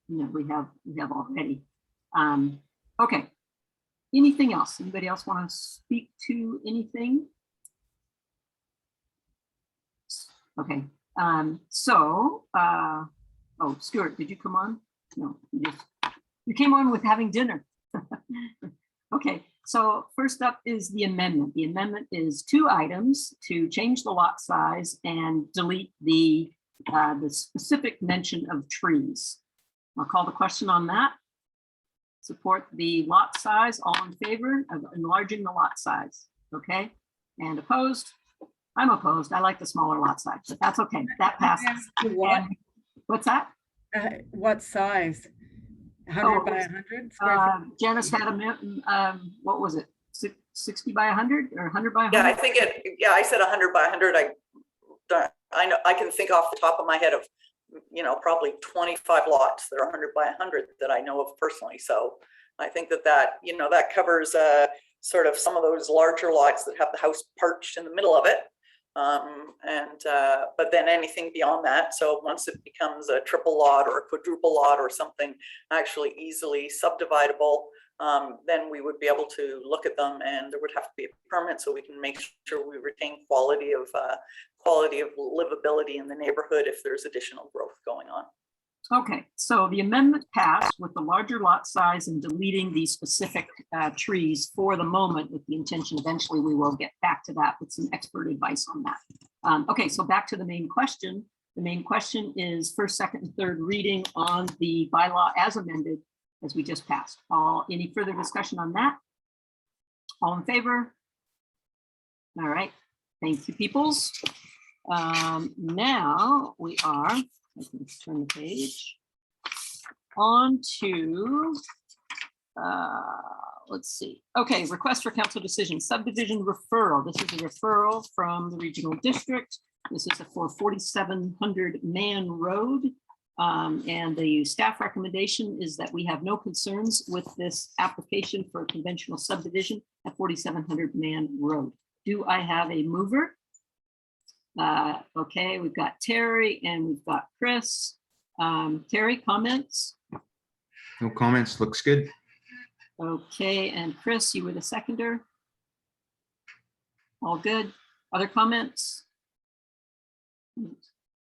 we have already. Okay. Anything else? Anybody else want to speak to anything? Okay. Oh, Stuart, did you come on? No, you came on with having dinner. Okay. So first up is the amendment. The amendment is 2 items to change the lot size and delete the specific mention of trees. I'll call the question on that. Support the lot size. All in favor of enlarging the lot size? Okay. And opposed? I'm opposed. I like the smaller lot size, but that's okay. That passes. What? And what's that? What size? 100 by 100 square feet? Janice had a, what was it? 60 by 100 or 100 by 100? Yeah, I think I said 100 by 100. I know I can think off the top of my head of, probably 25 lots that are 100 by 100 that I know of personally. So I think that covers sort of some of those larger lots that have the house perched in the middle of it. But then anything beyond that, so once it becomes a triple lot or a quadruple lot or something actually easily subdividable, then we would be able to look at them, and there would have to be a permit so we can make sure we retain quality of livability in the neighborhood if there's additional growth going on. Okay, so the amendment passed with the larger lot size and deleting the specific trees for the moment, with the intention eventually we will get back to that with some expert advice on that. Okay, so back to the main question. The main question is first, second, and third reading on the bylaw as amended, as we just passed. Any further discussion on that? All in favor? All right, thank you, peoples. Now we are, I can turn the page on to, let's see. Okay, request for council decision, subdivision referral. This is a referral from the regional district. This is for 4700 Man Road. And the staff recommendation is that we have no concerns with this application for a conventional subdivision at 4700 Man Road. Do I have a mover? Okay, we've got Terry and we've got Chris. Terry, comments? No comments, looks good. Okay, and Chris, you were the seconder. All good. Other comments?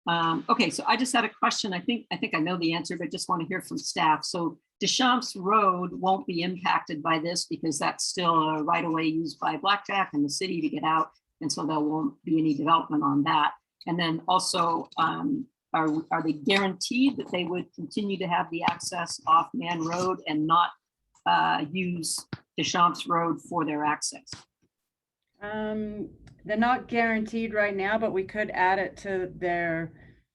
Okay, so I just had a question. I think I know the answer, but just want to hear from staff. So Deschamps Road won't be impacted by this because that's still a right-of-way used by Blackjack and the city to get out. And so there won't be any development on that. And then also, are they guaranteed that they would continue to have the access off Man Road and not use Deschamps Road for their access? They're not guaranteed right now, but we could add it to their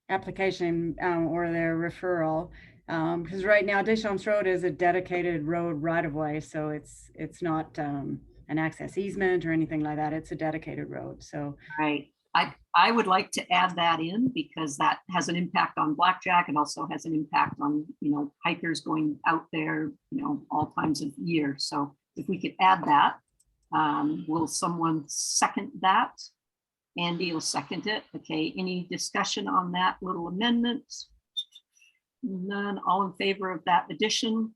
application or their referral. Because right now Deschamps Road is a dedicated road right of way. So it's not an access easement or anything like that. It's a dedicated road. So right. I would like to add that in because that has an impact on Blackjack. It also has an impact on, hikers going out there, all times of year. So if we could add that, will someone second that? Andy will second it. Okay, any discussion on that little amendment? None. All in favor of that addition?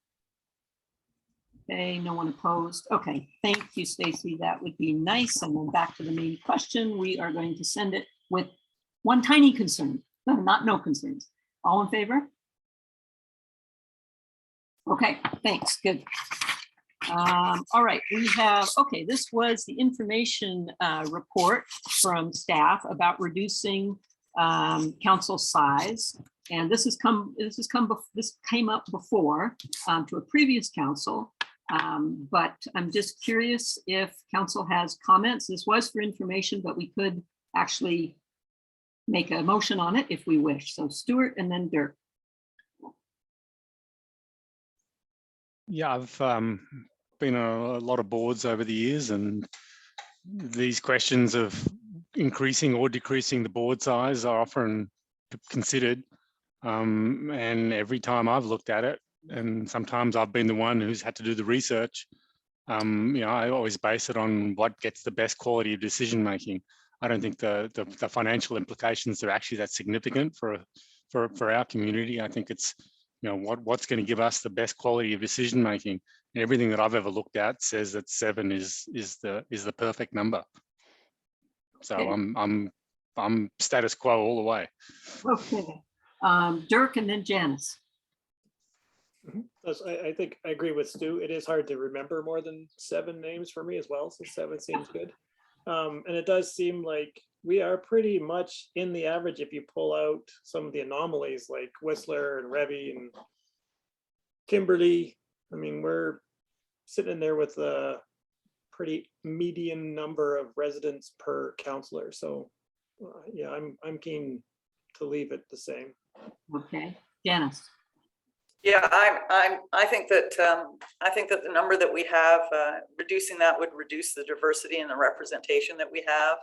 Okay, no one opposed. Okay, thank you, Stacy. That would be nice. And then back to the main question. We are going to send it with one tiny concern. No, not no concerns. All in favor? Okay, thanks. Good. All right, we have, okay, this was the information report from staff about reducing council size. And this came up before to a previous council. But I'm just curious if council has comments. This was for information, but we could actually make a motion on it if we wish. So Stuart and then Dirk. Yeah, I've been on a lot of boards over the years, and these questions of increasing or decreasing the board size are often considered. And every time I've looked at it, and sometimes I've been the one who's had to do the research, I always base it on what gets the best quality of decision making. I don't think the financial implications are actually that significant for our community. I think it's you know, what's going to give us the best quality of decision making. And everything that I've ever looked at says that 7 is the perfect number. So Okay. I'm status quo all the way. Okay. Dirk and then Janice. I think I agree with Stu. It is hard to remember more than 7 names for me as well, so 7 seems good. And it does seem like we are pretty much in the average if you pull out some of the anomalies like Whistler and Revy and Kimberly. I mean, we're sitting there with a pretty median number of residents per counselor. So yeah, I'm keen to leave it the same. Okay. Janice. Yeah, I think that the number that we have, reducing that would reduce the diversity and the representation that we have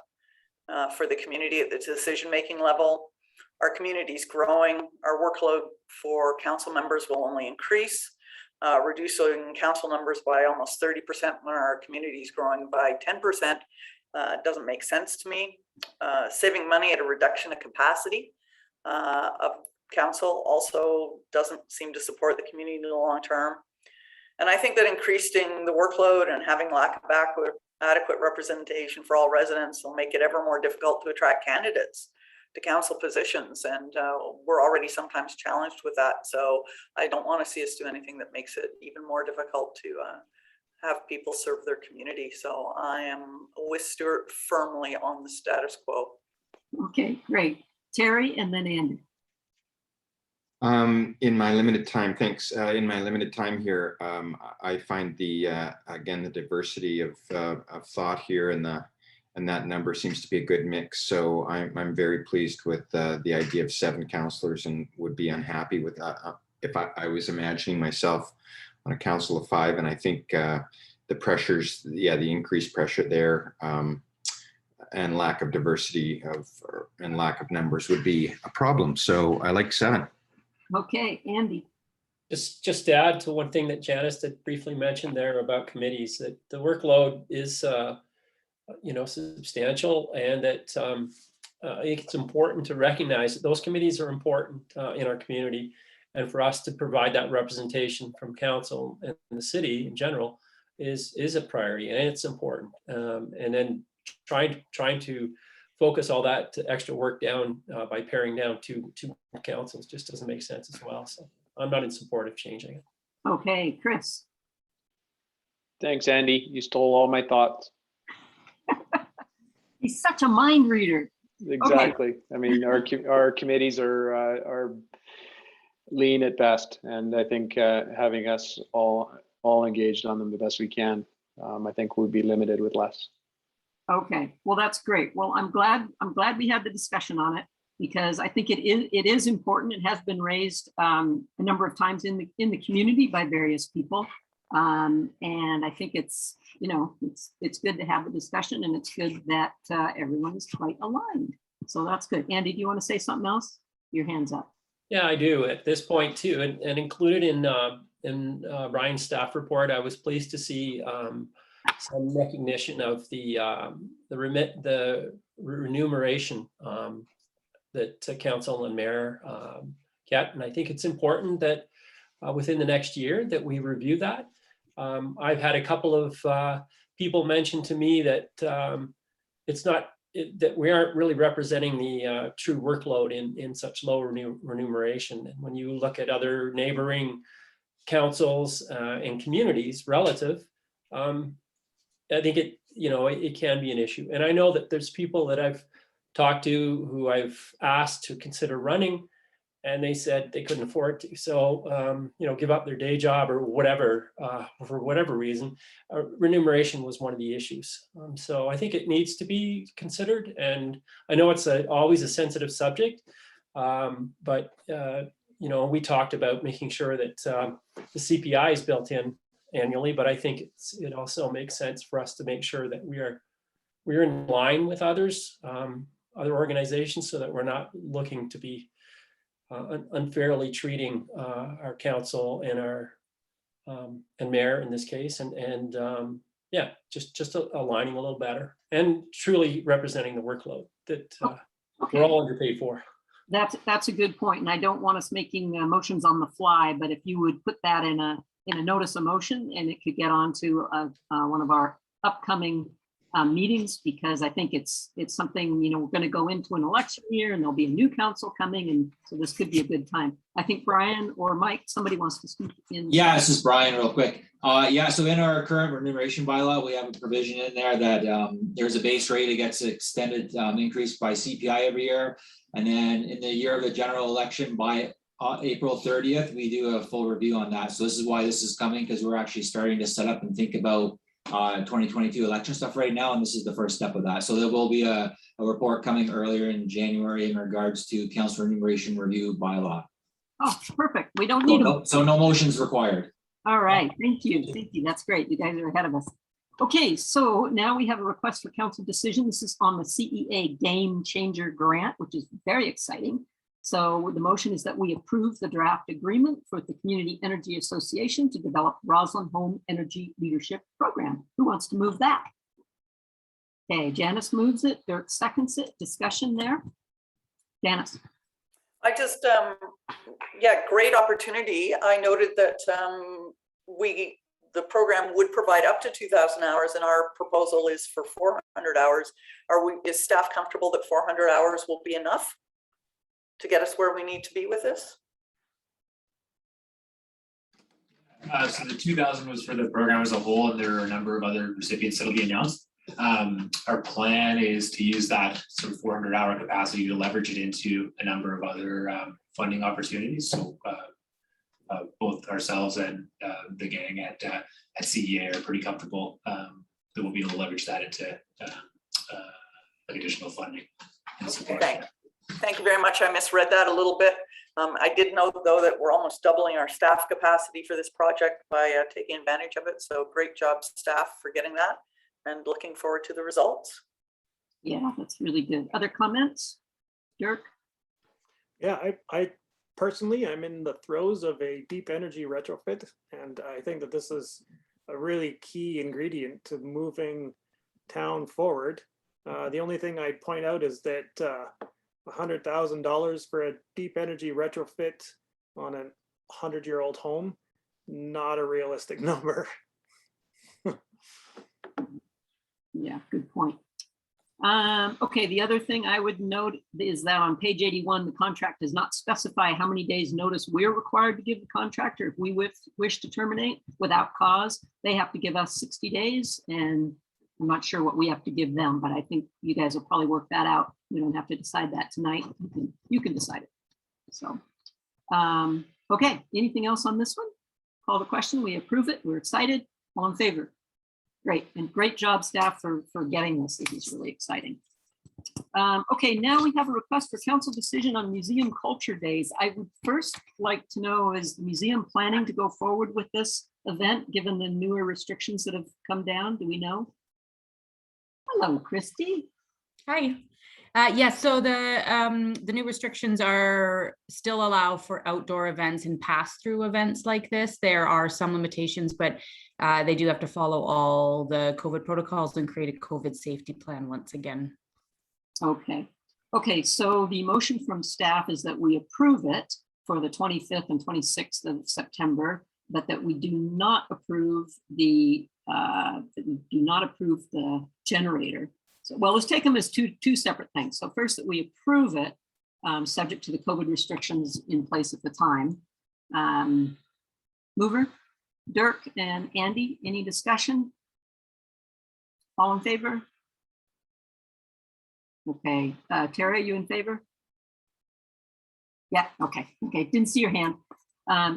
for the community at the decision-making level. Our community is growing. Our workload for council members will only increase. Reducing council numbers by almost 30% when our community is growing by 10% doesn't make sense to me. Saving money at a reduction of capacity of council also doesn't seem to support the community in the long term. And I think that increasing the workload and having lack of adequate representation for all residents will make it ever more difficult to attract candidates to council positions. And we're already sometimes challenged with that. So I don't want to see us do anything that makes it even more difficult to have people serve their community. So I am with Stuart firmly on the status quo. Okay, great. Terry and then Andy. In my limited time, thanks. In my limited time here, I find again, the diversity of thought here and that number seems to be a good mix. So I'm very pleased with the idea of 7 counselors and would be unhappy with if I was imagining myself on a council of 5. And I think the pressures, the increased pressure there and lack of diversity and lack of numbers would be a problem. So I like 7. Okay, Andy. Just to add to one thing that Janice had briefly mentioned there about committees, that the workload is substantial, and that I think it's important to recognize that those committees are important in our community, and for us to provide that representation from council and the city in general is a priority, and it's important. And then trying to focus all that extra work down by paring down two councils just doesn't make sense as well. So I'm not in support of changing it. Okay, Chris. Thanks, Andy. You stole all my thoughts. He's such a mind reader. Exactly. Okay. I mean, our committees are lean at best, and I think having us all engaged on them the best we can, I think we'd be limited with less. Okay, well, that's great. Well, I'm glad we had the discussion on it, because I think it is important. It has been raised a number of times in the community by various people. And I think it's good to have the discussion, and it's good that everyone is quite aligned. So that's good. Andy, do you want to say something else? Your hand's up. Yeah, I do at this point too, and included in Ryan's staff report, I was pleased to see some recognition of the remuneration that council and mayor get, and I think it's important that within the next year that we review that. I've had a couple of people mention to me that that we aren't really representing the true workload in such low remuneration. And when you look at other neighboring councils and communities relative, I think it can be an issue. And I know that there's people that I've talked to who I've asked to consider running, and they said they couldn't afford to. So, give up their day job or whatever, for whatever reason. Remuneration was one of the issues. So I think it needs to be considered. And I know it's always a sensitive subject, but we talked about making sure that the CPI is built in annually, but I think it also makes sense for us to make sure that we're in line with other organizations, so that we're not looking to be unfairly treating our council and our and mayor in this case, and just aligning a little better and truly representing the workload that we're all underpaid for. That's a good point, and I don't want us making motions on the fly, but if you would put that in a notice of motion, and it could get onto one of our upcoming meetings, because I think it's something, you know, we're going to go into an election year and there'll be a new council coming, and so this could be a good time. I think Brian or Mike, somebody wants to speak in. Yeah, this is Brian real quick. Yeah, so in our current remuneration bylaw, we have a provision in there that there's a base rate that gets extended, increased by CPI every year. And then in the year of the general election by April 30th, we do a full review on that. So this is why this is coming, because we're actually starting to set up and think about 2022 election stuff right now, and this is the first step of that. So there will be a report coming earlier in January in regards to council remuneration review bylaw. Oh, perfect. We don't need them. So no motions required. All right, thank you. Thank you. That's great. You guys are ahead of us. Okay, so now we have a request for council decision. This is on the CEA Game Changer Grant, which is very exciting. So the motion is that we approve the draft agreement for the Community Energy Association to develop Rosslyn Home Energy Leadership Program. Who wants to move that? Okay, Janice moves it. Dirk seconds it. Discussion there. Janice. I just, yeah, great opportunity. I noted that the program would provide up to 2,000 hours, and our proposal is for 400 hours. Is staff comfortable that 400 hours will be enough to get us where we need to be with this? So the 2,000 was for the program as a whole, and there are a number of other recipients that'll be announced. Our plan is to use that sort of 400-hour capacity to leverage it into a number of other funding opportunities. So both ourselves and the gang at CEA are pretty comfortable that we'll be able to leverage that into like additional funding and support. Thank you very much. I misread that a little bit. I did know though that we're almost doubling our staff capacity for this project by taking advantage of it. So great job, staff, for getting that, and looking forward to the results. Yeah, that's really good. Other comments? Dirk? Yeah, I personally, I'm in the throes of a deep energy retrofit, and I think that this is a really key ingredient to moving town forward. The only thing I'd point out is that $100,000 for a deep energy retrofit on a 100-year-old home, not a realistic number. Yeah, good point. Okay, the other thing I would note is that on page 81, the contract does not specify how many days notice we're required to give the contractor if we wish to terminate without cause. They have to give us 60 days, and I'm not sure what we have to give them, but I think you guys will probably work that out. We don't have to decide that tonight. You can decide it. So, okay, anything else on this one? Call the question, we approve it, we're excited, all in favor? Great, and great job, staff, for getting this. This is really exciting. Okay, now we have a request for council decision on museum culture days. I would first like to know, is the museum planning to go forward with this event, given the newer restrictions that have come down? Do we know? Hello, Christy. Hi. Yes, so the new restrictions are still allow for outdoor events and pass-through events like this. There are some limitations, but they do have to follow all the COVID protocols and create a COVID safety plan once again. Okay. Okay, so the motion from staff is that we approve it for the 25th and 26th of September, but that we do not approve the generator. So, well, let's take them as two separate things. So first, that we approve it, subject to the COVID restrictions in place at the time. Mover, Dirk, and Andy, any discussion? All in favor? Okay, Tara, you in favor? Yeah, okay, didn't see your hand.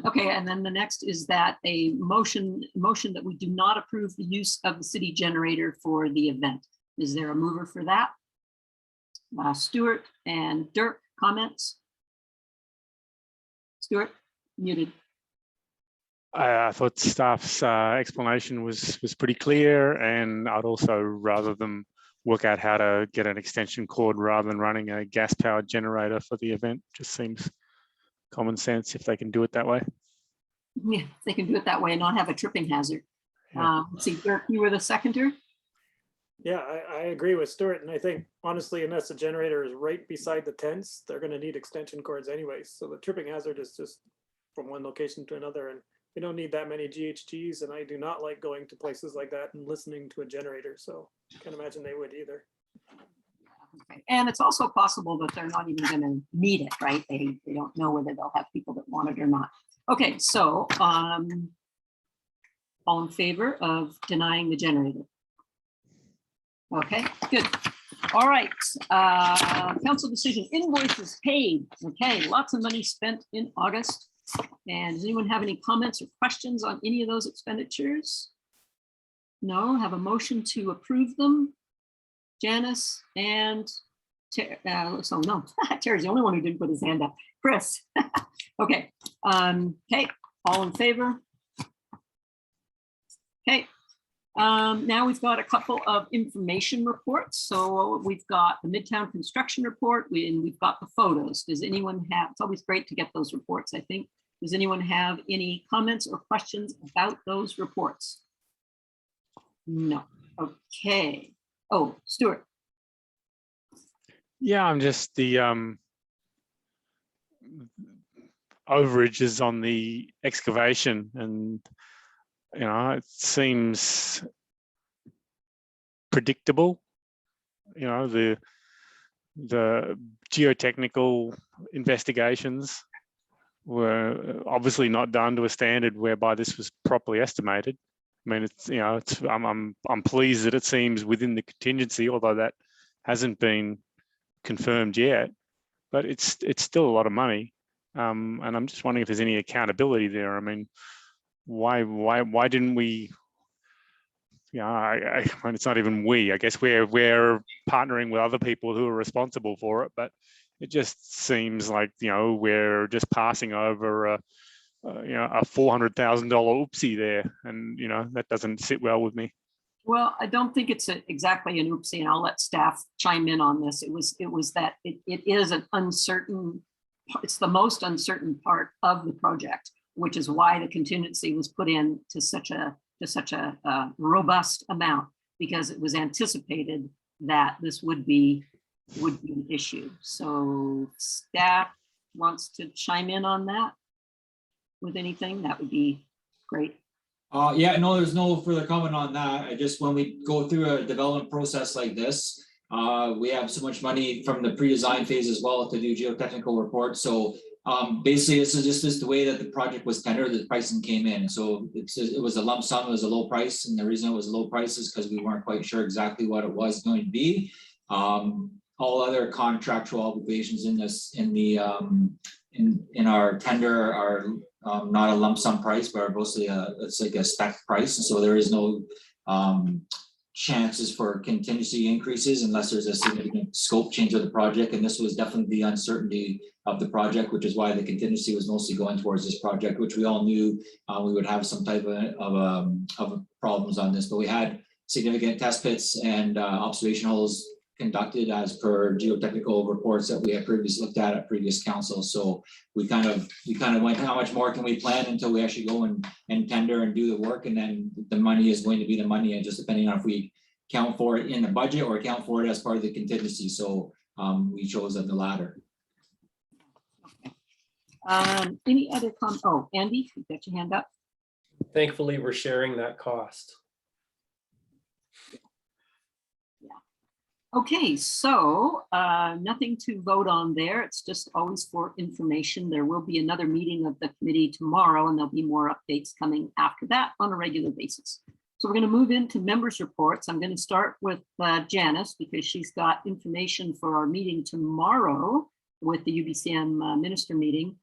Okay, and then the next is that a motion that we do not approve the use of the city generator for the event. Is there a mover for that? Stuart and Dirk, comments? Stuart, muted. I thought staff's explanation was pretty clear, and I'd also rather them work out how to get an extension cord rather than running a gas-powered generator for the event. Just seems common sense if they can do it that way. Yeah, they can do it that way and not have a tripping hazard. Let's see, Dirk, you were the seconder? Yeah, I agree with Stuart, and I think honestly, unless the generator is right beside the tents, they're gonna need extension cords anyways. So the tripping hazard is just from one location to another, and we don't need that many GHGs, and I do not like going to places like that and listening to a generator, so can't imagine they would either. Okay. And it's also possible that they're not even gonna need it, right? They don't know whether they'll have people that want it or not. Okay, so all in favor of denying the generator? Okay, good. All right, council decision, invoices paid. Okay, lots of money spent in August. And does anyone have any comments or questions on any of those expenditures? No, have a motion to approve them. Janice and, so no, Terry's the only one who didn't put his hand up. Chris. Okay, okay, all in favor? Okay. Now we've got a couple of information reports. So we've got the Midtown construction report and we've got the photos. Does anyone have, it's always great to get those reports, I think. Does anyone have any comments or questions about those reports? No. Okay. Oh, Stuart. Yeah, I'm just the overages on the excavation, and you know, it seems predictable. You know, the geotechnical investigations were obviously not done to a standard whereby this was properly estimated. I mean, it's, you know, it's, I'm pleased that it seems within the contingency, although that hasn't been confirmed yet, but it's still a lot of money. And I'm just wondering if there's any accountability there. I mean, why didn't we, you know, I mean, it's not even we, I guess we're partnering with other people who are responsible for it, but it just seems like, you know, we're just passing over you know, a $400,000 oopsie there, and you know, that doesn't sit well with me. Well, I don't think it's exactly an oopsie, and I'll let staff chime in on this. It was that it is an uncertain, it's the most uncertain part of the project, which is why the contingency was put in to such a robust amount, because it was anticipated that this would be an issue. So staff wants to chime in on that with anything, that would be great. Yeah, no, there's no further comment on that. I just, when we go through a development process like this, we have so much money from the pre-design phase as well to do geotechnical reports. So basically, this is just the way that the project was tendered, the pricing came in. So it was a lump sum, it was a low price. And the reason it was a low price is because we weren't quite sure exactly what it was going to be. All other contractual obligations in this, in our tender are not a lump sum price, but are mostly it's like a spec price. And so there is no chances for contingency increases unless there's a significant scope change of the project. And this was definitely the uncertainty of the project, which is why the contingency was mostly going towards this project, which we all knew we would have some type of problems on this. But we had significant test pits and observation holes conducted as per geotechnical reports that we had previously looked at previous council. So we kind of went, how much more can we plan until we actually go and tender and do the work, and then the money is going to be the money, and just depending on if we count for it in the budget or account for it as part of the contingency. So we chose the latter. Any other comments? Oh, Andy, you got your hand up. Thankfully, we're sharing that cost. Okay, so nothing to vote on there. It's just always for information. There will be another meeting of the committee tomorrow, and there'll be more updates coming after that on a regular basis. So we're going to move into members' reports. I'm going to start with Janice, because she's got information for our meeting tomorrow with the UBCM minister meeting,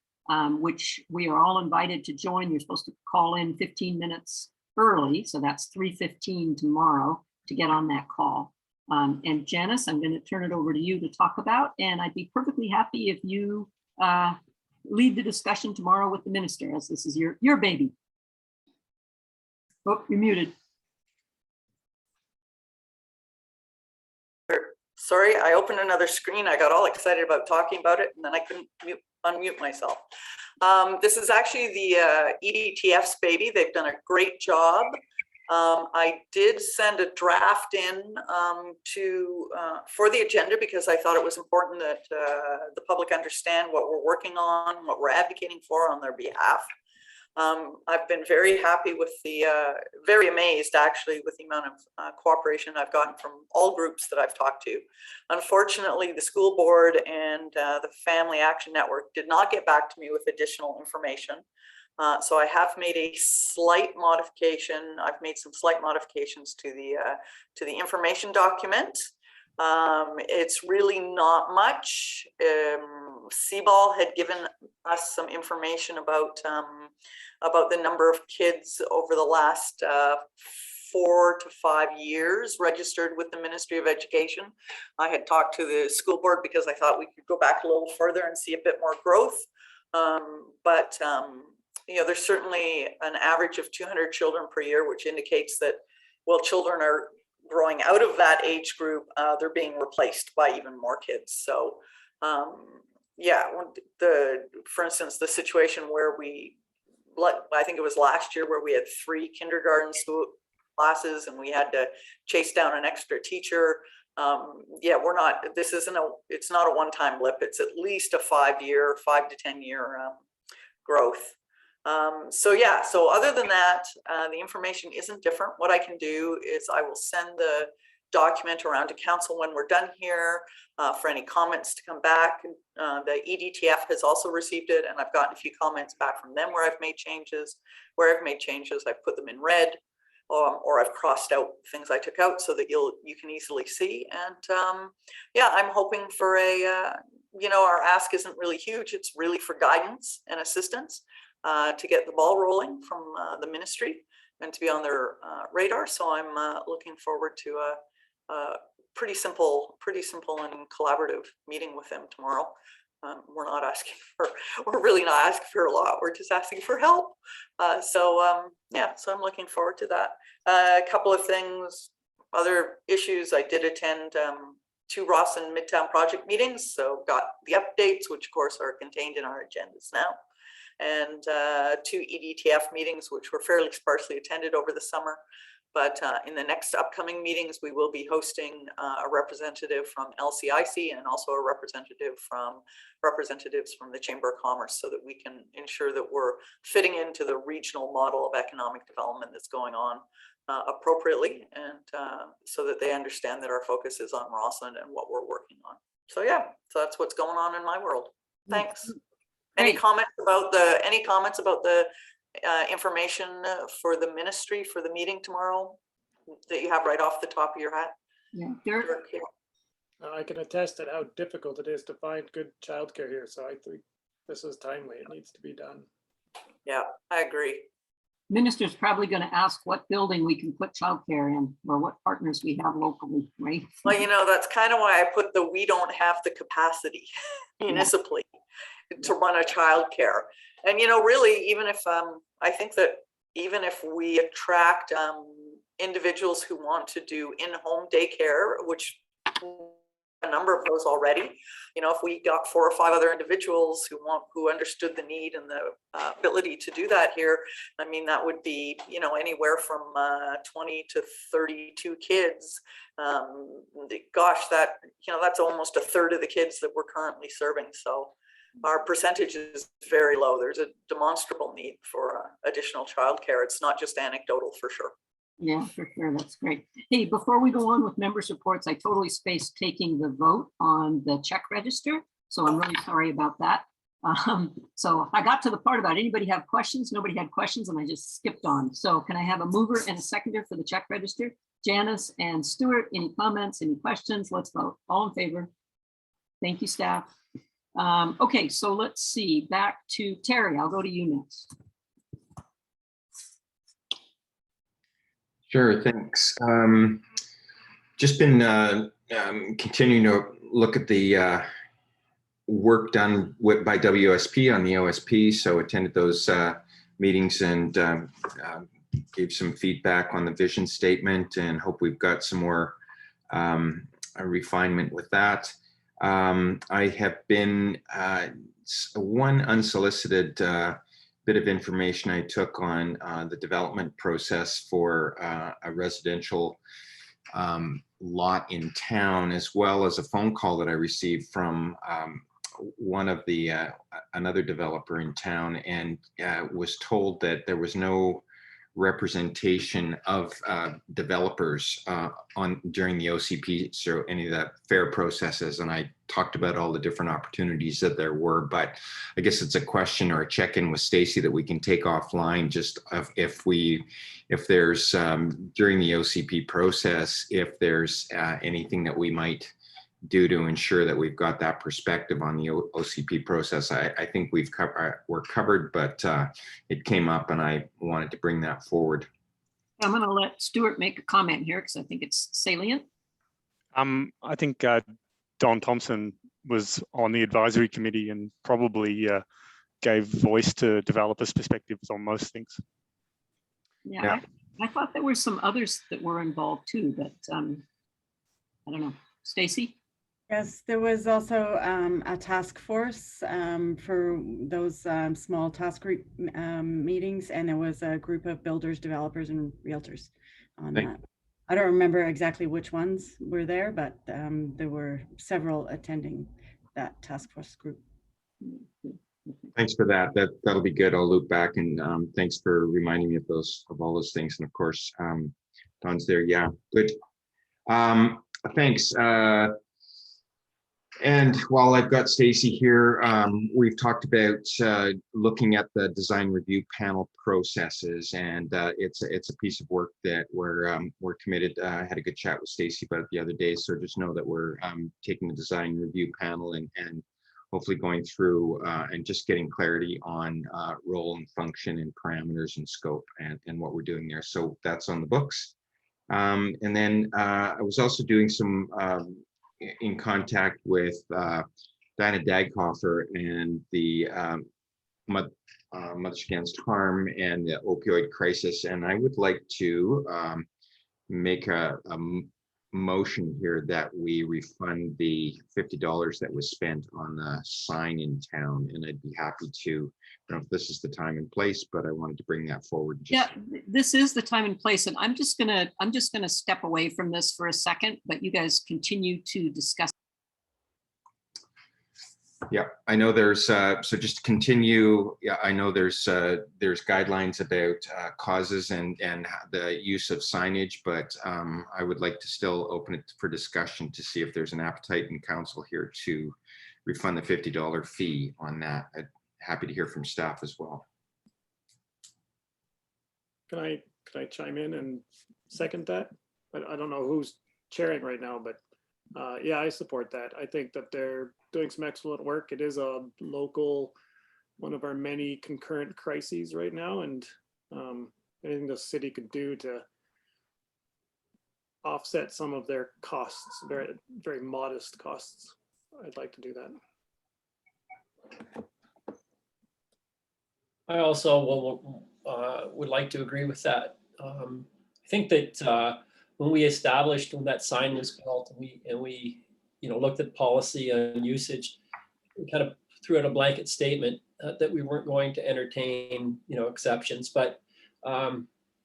which we are all invited to join. You're supposed to call in 15 minutes early, so that's 3:15 tomorrow to get on that call. And Janice, I'm going to turn it over to you to talk about, and I'd be perfectly happy if you lead the discussion tomorrow with the minister, as this is your baby. Oh, you're muted. Sorry, I opened another screen. I got all excited about talking about it, and then I couldn't unmute myself. This is actually the EDTF's baby. They've done a great job. I did send a draft in for the agenda because I thought it was important that the public understand what we're working on, what we're advocating for on their behalf. I've been very happy with very amazed actually with the amount of cooperation I've gotten from all groups that I've talked to. Unfortunately, the school board and the Family Action Network did not get back to me with additional information. So I have made a slight modification. I've made some slight modifications to the information document. It's really not much. CBAL had given us some information about the number of kids over the last 4 to 5 years registered with the Ministry of Education. I had talked to the school board because I thought we could go back a little further and see a bit more growth. You know, there's certainly an average of 200 children per year, which indicates that while children are growing out of that age group, they're being replaced by even more kids. So yeah, for instance, the situation where I think it was last year where we had 3 kindergarten school classes and we had to chase down an extra teacher. Yeah, it's not a one-time blip. It's at least a 5 to 10 year growth. So yeah, so other than that, the information isn't different. What I can do is I will send the document around to council when we're done here for any comments to come back. The EDTF has also received it, and I've gotten a few comments back from them where I've made changes. Where I've made changes, I've put them in red, or I've crossed out things I took out so that you can easily see. And yeah, I'm hoping for you know, our ask isn't really huge. It's really for guidance and assistance to get the ball rolling from the ministry and to be on their radar. So I'm looking forward to a pretty simple and collaborative meeting with them tomorrow. We're really not asking for a lot. We're just asking for help. Yeah, so I'm looking forward to that. A couple of things, other issues. I did attend 2 Rosslyn Midtown project meetings, so got the updates, which of course are contained in our agendas now, and 2 EDTF meetings, which were fairly sparsely attended over the summer. But in the next upcoming meetings, we will be hosting a representative from LCIC and also a representatives from the Chamber of Commerce, so that we can ensure that we're fitting into the regional model of economic development that's going on appropriately, and so that they understand that our focus is on Rosslyn and what we're working on. So yeah, so that's what's going on in my world. Thanks. Any comments about the information for the ministry for the meeting tomorrow that you have right off the top of your hat? Yeah, I can attest to how difficult it is to find good childcare here. So I think this is timely. It needs to be done. Yeah, I agree. Minister's probably going to ask what building we can put childcare in, or what partners we have locally, right? Well, you know, that's kind of why I put we don't have the capacity municipally to run a childcare. And, you know, really, even if I think that even if we attract individuals who want to do in-home daycare, which a number of those already, you know, if we got 4 or 5 other individuals who understood the need and the ability to do that here, I mean, that would be, you know, anywhere from 20 to 32 kids. Gosh, that, you know, that's almost a third of the kids that we're currently serving. So our percentage is very low. There's a demonstrable need for additional childcare. It's not just anecdotal, for sure. Yeah, for sure. That's great. Hey, before we go on with members' reports, I totally spaced taking the vote on the check register. So I'm really sorry about that. So I got to the part about anybody have questions? Nobody had questions and I just skipped on. So can I have a mover and a seconder for the check register? Janice and Stuart, any comments, any questions? Let's vote. All in favor? Thank you, staff. Okay, so let's see, back to Terry. I'll go to you next. Sure, thanks. Just been continuing to look at the work done by WSP on the OSP, so attended those meetings and gave some feedback on the vision statement, and hope we've got some more refinement with that. I have been one unsolicited bit of information I took on the development process for a residential lot in town, as well as a phone call that I received from one of the another developer in town, and was told that there was no representation of developers during the OCP, so any of the fair processes. And I talked about all the different opportunities that there were, but I guess it's a question or a check-in with Stacy that we can take offline, just if there's during the OCP process, if there's anything that we might do to ensure that we've got that perspective on the OCP process. I think we're covered, but it came up and I wanted to bring that forward. I'm going to let Stuart make a comment here because I think it's salient. I think Don Thompson was on the advisory committee and probably gave voice to developers' perspectives on most things. Yeah. I thought there were some others that were involved too, but I don't know. Stacy? Yes, there was also a task force for those small task group meetings, and there was a group of builders, developers, and realtors on that. I don't remember exactly which ones were there, but there were several attending that task force group. Thanks for that. That'll be good. I'll loop back, and thanks for reminding me of all those things. And of course, Don's there. Yeah, good. Thanks. And while I've got Stacy here, we've talked about looking at the design review panel processes, and it's a piece of work that we're committed. I had a good chat with Stacy about it the other day, so just know that we're taking the design review panel and hopefully going through and just getting clarity on role and function and parameters and scope and what we're doing there. So that's on the books. And then I was also doing some in contact with Diana Daghofer and the Mothers Against Harm and the opioid crisis. And I would like to make a motion here that we refund the $50 that was spent on the sign in town. And I'd be happy to, I don't know if this is the time and place, but I wanted to bring that forward. Yeah, this is the time and place, and I'm just gonna step away from this for a second, but you guys continue to discuss. Yeah, I know there's so just to continue. Yeah, I know there's guidelines about causes and the use of signage, but I would like to still open it for discussion to see if there's an appetite in council here to refund the $50 fee on that. I'd happy to hear from staff as well. Can I chime in and second that? I don't know who's chairing right now, but yeah, I support that. I think that they're doing some excellent work. It is a local, one of our many concurrent crises right now, and anything the city could do to offset some of their costs, very, very modest costs, I'd like to do that. I also would like to agree with that. I think that when we established when that sign was built, and we looked at policy and usage, we kind of threw out a blanket statement that we weren't going to entertain exceptions. But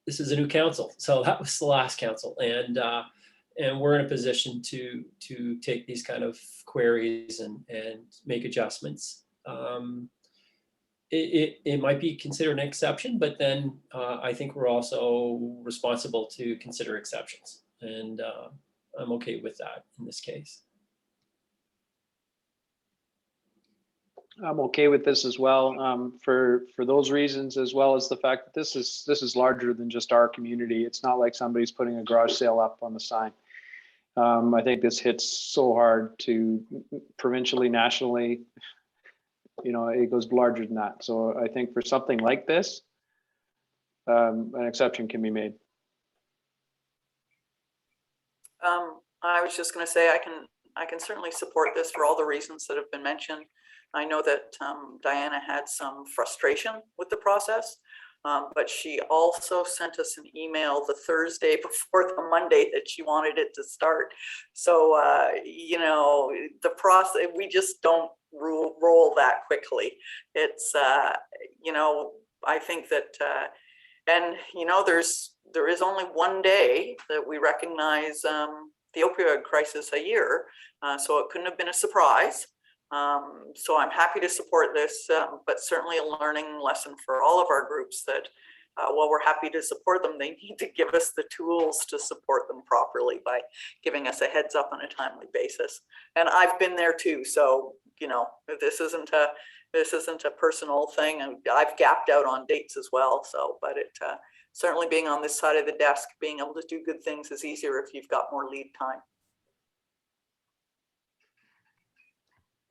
this is a new council, so that was the last council, and we're in a position to take these kind of queries and make adjustments. It might be considered an exception, but then I think we're also responsible to consider exceptions, and I'm okay with that in this case. I'm okay with this as well, for those reasons, as well as the fact that this is larger than just our community. It's not like somebody's putting a garage sale up on the sign. I think this hits so hard to provincially, nationally. It goes larger than that. So I think for something like this, an exception can be made. I was just going to say I can certainly support this for all the reasons that have been mentioned. I know that Diana had some frustration with the process, but she also sent us an email the Thursday before the Monday that she wanted it to start. So, the process, we just don't roll that quickly. It's, I think that, and you know, there is only one day that we recognize the opioid crisis a year, so it couldn't have been a surprise. So I'm happy to support this, but certainly a learning lesson for all of our groups that while we're happy to support them, they need to give us the tools to support them properly by giving us a heads up on a timely basis. And I've been there too, so you know, this isn't a personal thing, and I've gapped out on dates as well. So, but it certainly being on this side of the desk, being able to do good things is easier if you've got more lead time.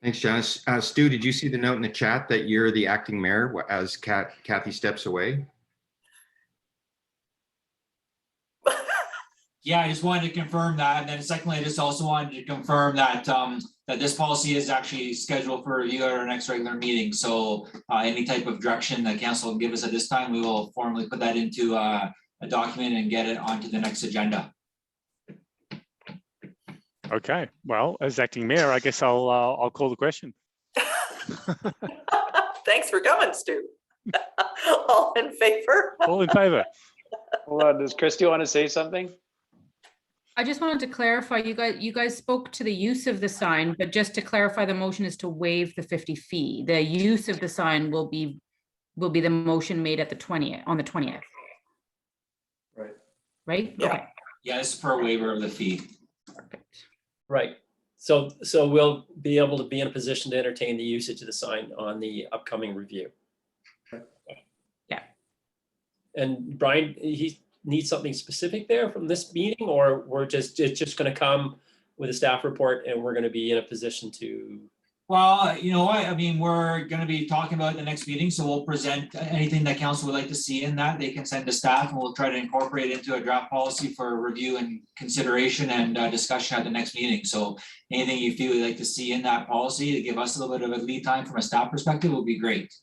Thanks, Janice. Stu, did you see the note in the chat that you're the acting mayor as Kathy steps away? Yeah, I just wanted to confirm that. And then secondly, I just also wanted to confirm that that this policy is actually scheduled for review at our next regular meeting. So any type of direction that council will give us at this time, we will formally put that into a document and get it onto the next agenda. Okay, well, as acting mayor, I guess I'll call the question. Thanks for coming, Stu. All in favor? All in favor? Hold on, does Christy want to say something? I just wanted to clarify, you guys spoke to the use of the sign, but just to clarify, the motion is to waive the 50 fee. The use of the sign will be the motion made at the 20th, on the 20th. Right. Right? Yeah. Okay. Yeah, this is for a waiver of the fee. Perfect. Right. So we'll be able to be in a position to entertain the usage of the sign on the upcoming review. Yeah. And Brian, he needs something specific there from this meeting, or it's just going to come with a staff report and we're going to be in a position to. Well, you know what, I mean, we're going to be talking about it at the next meeting, so we'll present anything that council would like to see in that. They can send to staff and we'll try to incorporate it into a draft policy for review and consideration and discussion at the next meeting. So anything you feel you'd like to see in that policy to give us a little bit of a lead time from a staff perspective would be great.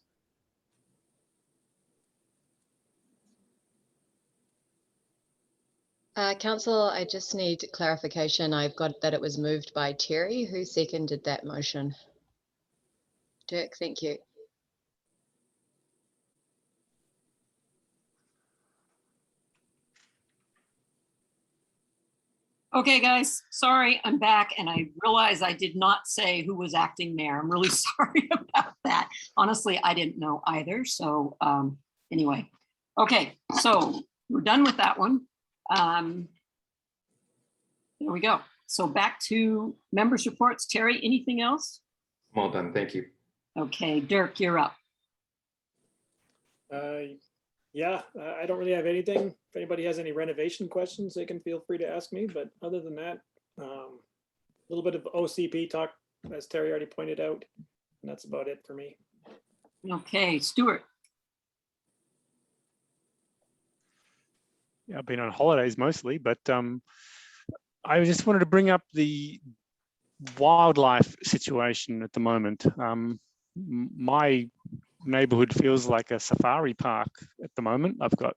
Council, I just need clarification. I've got that it was moved by Terry. Who seconded that motion? Dirk, thank you. Okay, guys, sorry, I'm back, and I realize I did not say who was acting mayor. I'm really sorry about that. Honestly, I didn't know either. So anyway, okay, so we're done with that one. There we go. So back to members' reports. Terry, anything else? Well done, thank you. Okay, Dirk, you're up. Yeah, I don't really have anything. If anybody has any renovation questions, they can feel free to ask me. But other than that, a little bit of OCP talk, as Terry already pointed out, and that's about it for me. Okay, Stuart. Yeah, I've been on holidays mostly, but I just wanted to bring up the wildlife situation at the moment. My neighborhood feels like a safari park at the moment. I've got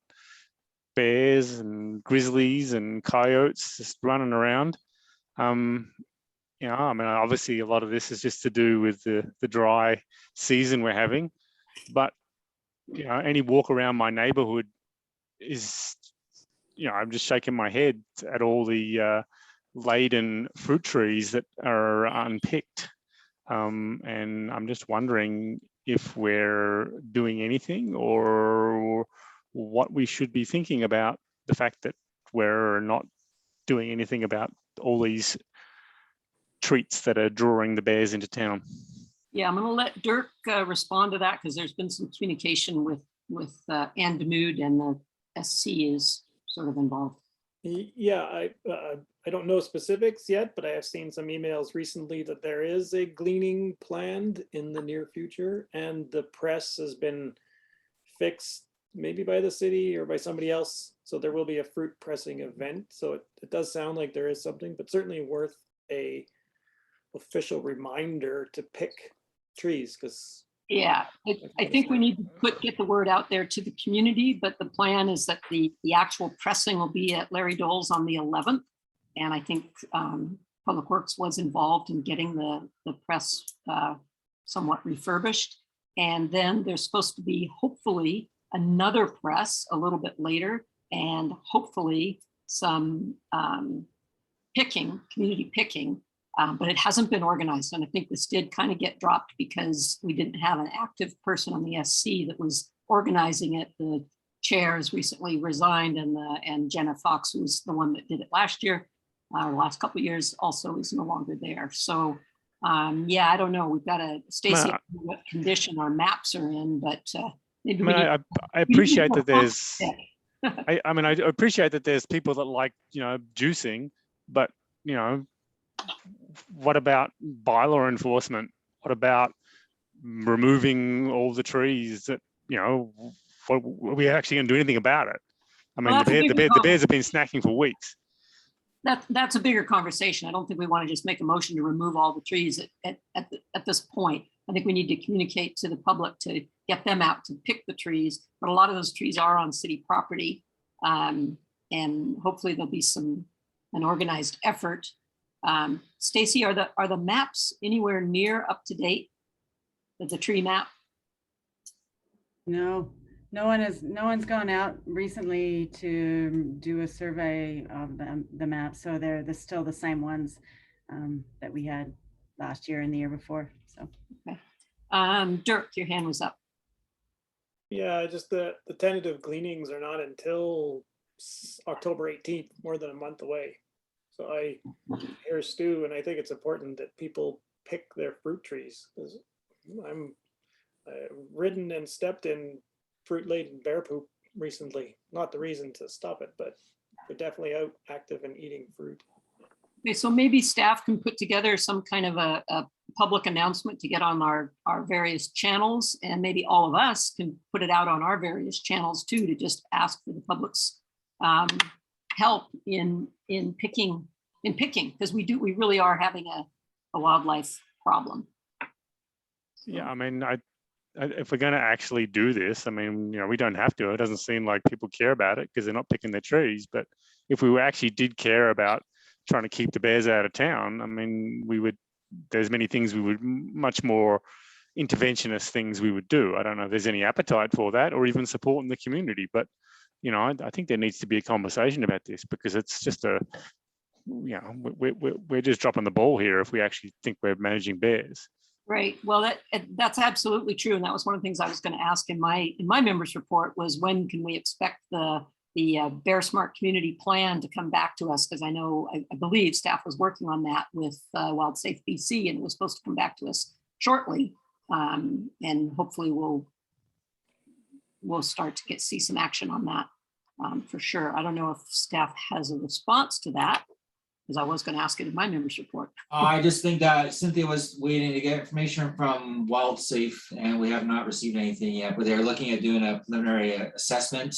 bears and grizzlies and coyotes just running around. You know, I mean, obviously a lot of this is just to do with the dry season we're having, but you know, any walk around my neighborhood is, you know, I'm just shaking my head at all the laden fruit trees that are unpicked. And I'm just wondering if we're doing anything or what we should be thinking about the fact that we're not doing anything about all these treats that are drawing the bears into town. Yeah, I'm going to let Dirk respond to that because there's been some communication with Ann DeMood, and the SC is sort of involved. Yeah, I don't know specifics yet, but I have seen some emails recently that there is a gleaning planned in the near future, and the press has been fixed maybe by the city or by somebody else. So there will be a fruit pressing event. So it does sound like there is something, but certainly worth a official reminder to pick trees, because yeah, I think we need to get the word out there to the community, but the plan is that the actual pressing will be at Larry Dole's on the 11th. And I think Public Works was involved in getting the press somewhat refurbished. And then there's supposed to be hopefully another press a little bit later, and hopefully some community picking, but it hasn't been organized. And I think this did kind of get dropped because we didn't have an active person on the SC that was organizing it. The chair has recently resigned, and Jenna Fox, who was the one that did it last year, the last couple of years, also is no longer there. So yeah, I don't know. We've got to, Stacy, what condition our maps are in, but maybe I appreciate that there's, I appreciate that there's people that like, juicing, but, what about bylaw enforcement? What about removing all the trees that, are we actually going to do anything about it? I mean, the bears have been snacking for weeks. That's a bigger conversation. I don't think we want to just make a motion to remove all the trees at this point. I think we need to communicate to the public to get them out to pick the trees, but a lot of those trees are on city property, and hopefully there'll be an organized effort. Stacy, are the maps anywhere near up to date? The tree map? No one's gone out recently to do a survey of the map, so they're still the same ones that we had last year and the year before. So okay. Dirk, your hand was up. Yeah, just the tentative gleanings are not until October 18th, more than a month away. So I hear Stu, and I think it's important that people pick their fruit trees. I'm ridden and stepped in fruit-laden bear poop recently. Not the reason to stop it, but they're definitely out active and eating fruit. Okay, so maybe staff can put together some kind of a public announcement to get on our various channels, and maybe all of us can put it out on our various channels too, to just ask for the public's help in picking, because we really are having a wildlife problem. Yeah, I mean, if we're going to actually do this, I mean, we don't have to. It doesn't seem like people care about it because they're not picking their trees. But if we actually did care about trying to keep the bears out of town, I mean, there's many things we would, much more interventionist things we would do. I don't know if there's any appetite for that, or even support in the community. But, I think there needs to be a conversation about this, because it's just we're just dropping the ball here if we actually think we're managing bears. Right. Well, that's absolutely true. And that was one of the things I was going to ask in my members report was, when can we expect the Bear Smart Community Plan to come back to us? Because I know, I believe staff was working on that with Wild Safe BC, and it was supposed to come back to us shortly. And hopefully we'll start to see some action on that for sure. I don't know if staff has a response to that, because I was going to ask it in my members report. I just think that Cynthia was waiting to get information from Wild Safe, and we have not received anything yet, but they're looking at doing a preliminary assessment,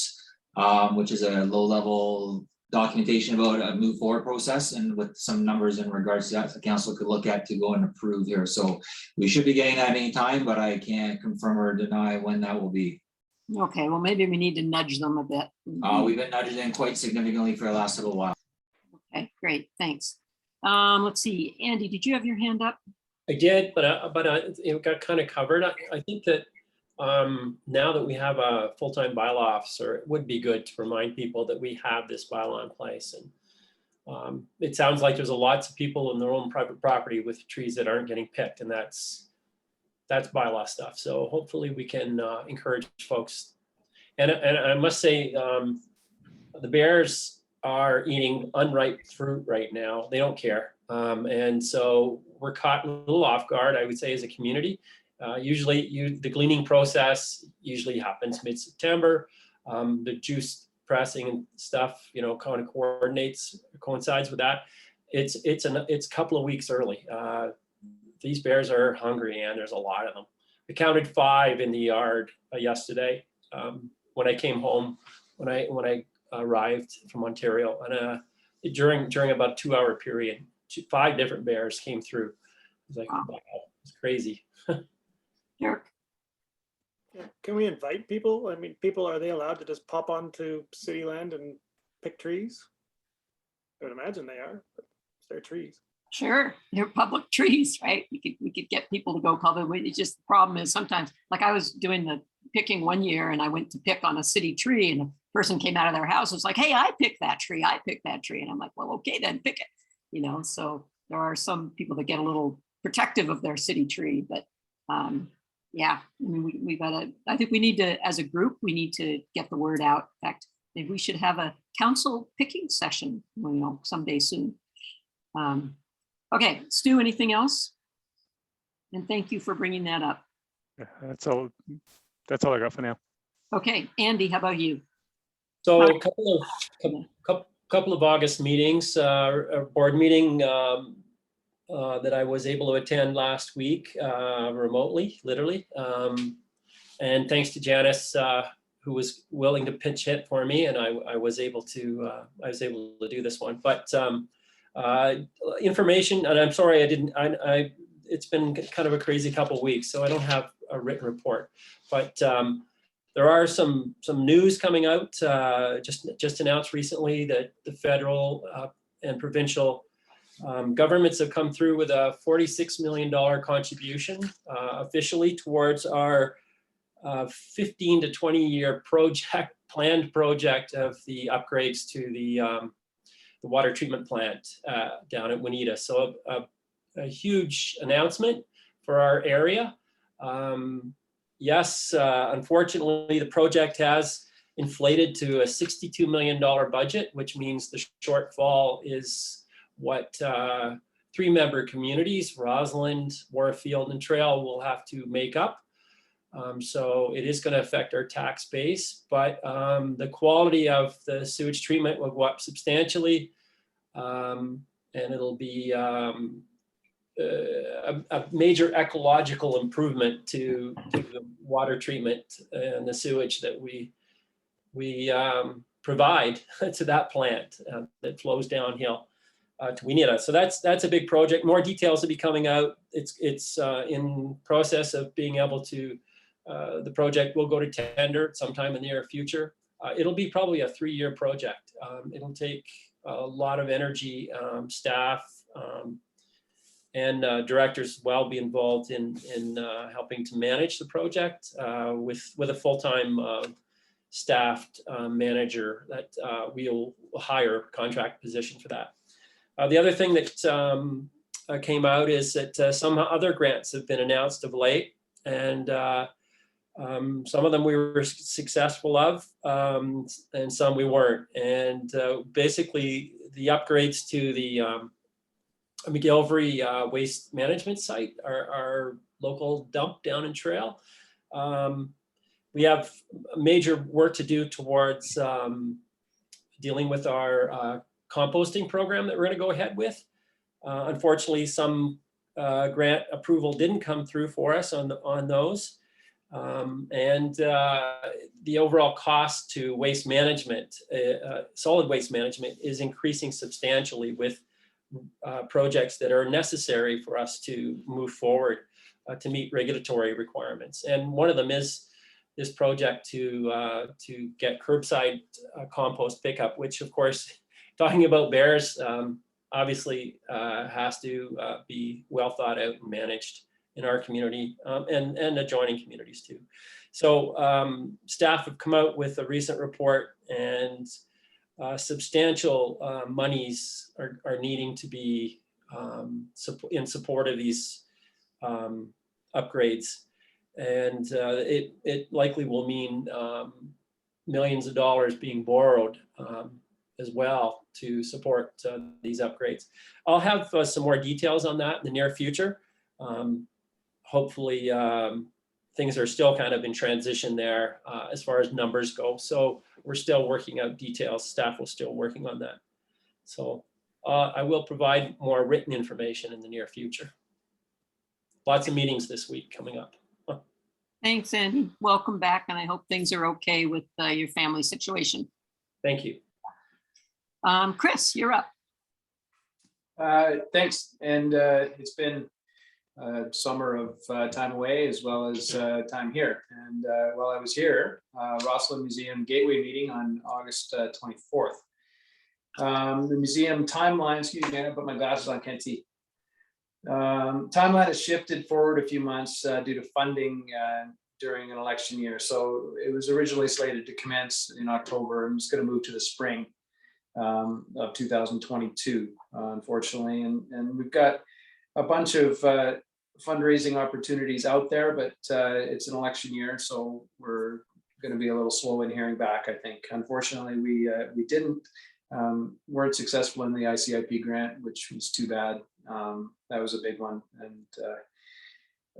which is a low-level documentation about a move forward process, and with some numbers in regards to that the council could look at to go and approve here. So we should be getting that anytime, but I can't confirm or deny when that will be. Okay, well, maybe we need to nudge them a bit. We've been nudging them quite significantly for the last little while. Okay, great, thanks. Let's see, Andy, did you have your hand up? I did, but it got kind of covered. I think that now that we have a full-time bylaw officer, it would be good to remind people that we have this bylaw in place. And it sounds like there's lots of people in their own private property with trees that aren't getting picked, and that's bylaw stuff. So hopefully we can encourage folks. And I must say, the bears are eating unripe fruit right now. They don't care. And so we're caught a little off guard, I would say, as a community. Usually the gleaning process usually happens mid-September. The juice pressing and stuff, kind of coincides with that. It's a couple of weeks early. These bears are hungry, and there's a lot of them. I counted 5 in the yard yesterday when I came home, when I arrived from Ontario, and during about a 2-hour period, 5 different bears came through. I was like, wow, it's crazy. Sure. Yeah. Can we invite people? I mean, are they allowed to just pop onto city land and pick trees? I would imagine they are, but it's their trees. Sure, they're public trees, right? We could get people to go cover. It's just the problem is sometimes, like I was doing the picking one year and I went to pick on a city tree and a person came out of their house, was like, hey, I picked that tree, I picked that tree. And I'm like, well, okay, then pick it, you know? So there are some people that get a little protective of their city tree, but yeah, I mean, we gotta, I think we need to, as a group, we need to get the word out. In fact, maybe we should have a council picking session, you know, someday soon. Okay, Stu, anything else? And thank you for bringing that up. That's all I got for now. Okay, Andy, how about you? So a couple of August meetings, a board meeting that I was able to attend last week remotely, literally. And thanks to Janice, who was willing to pinch hit for me, and I was able to do this one. But information, and I'm sorry it's been kind of a crazy couple of weeks, so I don't have a written report. But there are some news coming out, just announced recently that the federal and provincial governments have come through with a $46 million contribution officially towards our 15 to 20 year planned project of the upgrades to the water treatment plant down at Juanita. So a huge announcement for our area. Yes, unfortunately, the project has inflated to a $62 million budget, which means the shortfall is what 3-member communities, Rosslyn, Warfield, and Trail, will have to make up. So it is going to affect our tax base, but the quality of the sewage treatment will go up substantially, and it'll be a major ecological improvement to the water treatment and the sewage that we provide to that plant that flows downhill to Juanita. So that's a big project. More details will be coming out. It's in process of being able to, the project will go to tender sometime in the near future. It'll be probably a 3-year project. It'll take a lot of energy, staff, and directors will be involved in helping to manage the project with a full-time staffed manager that we'll hire a contract position for that. The other thing that came out is that some other grants have been announced of late, and some of them we were successful of, and some we weren't. And basically, the upgrades to the McGillivray waste management site, our local dump down in Trail. We have major work to do towards dealing with our composting program that we're going to go ahead with. Unfortunately, some grant approval didn't come through for us on those. And the overall cost to waste management, solid waste management, is increasing substantially with projects that are necessary for us to move forward to meet regulatory requirements. And one of them is this project to get curbside compost pickup, which, of course, talking about bears, obviously has to be well thought out and managed in our community and adjoining communities too. So staff have come out with a recent report, and substantial monies are needing to be in support of these upgrades. And it likely will mean millions of dollars being borrowed as well to support these upgrades. I'll have some more details on that in the near future. Hopefully things are still kind of in transition there as far as numbers go. So we're still working out details. Staff will still working on that. So I will provide more written information in the near future. Lots of meetings this week coming up. Thanks, Andy. Welcome back, and I hope things are okay with your family situation. Thank you. Chris, you're up. Thanks. And it's been summer of time away as well as time here. And while I was here, Rosslyn Museum Gateway meeting on August 24th. The museum timeline, excuse me, I put my glasses on, can't see. Timeline has shifted forward a few months due to funding during an election year. So it was originally slated to commence in October and it's going to move to the spring of 2022, unfortunately. And we've got a bunch of fundraising opportunities out there, but it's an election year, so we're going to be a little slow in hearing back, I think. Unfortunately, we weren't successful in the ICIP grant, which was too bad. That was a big one, and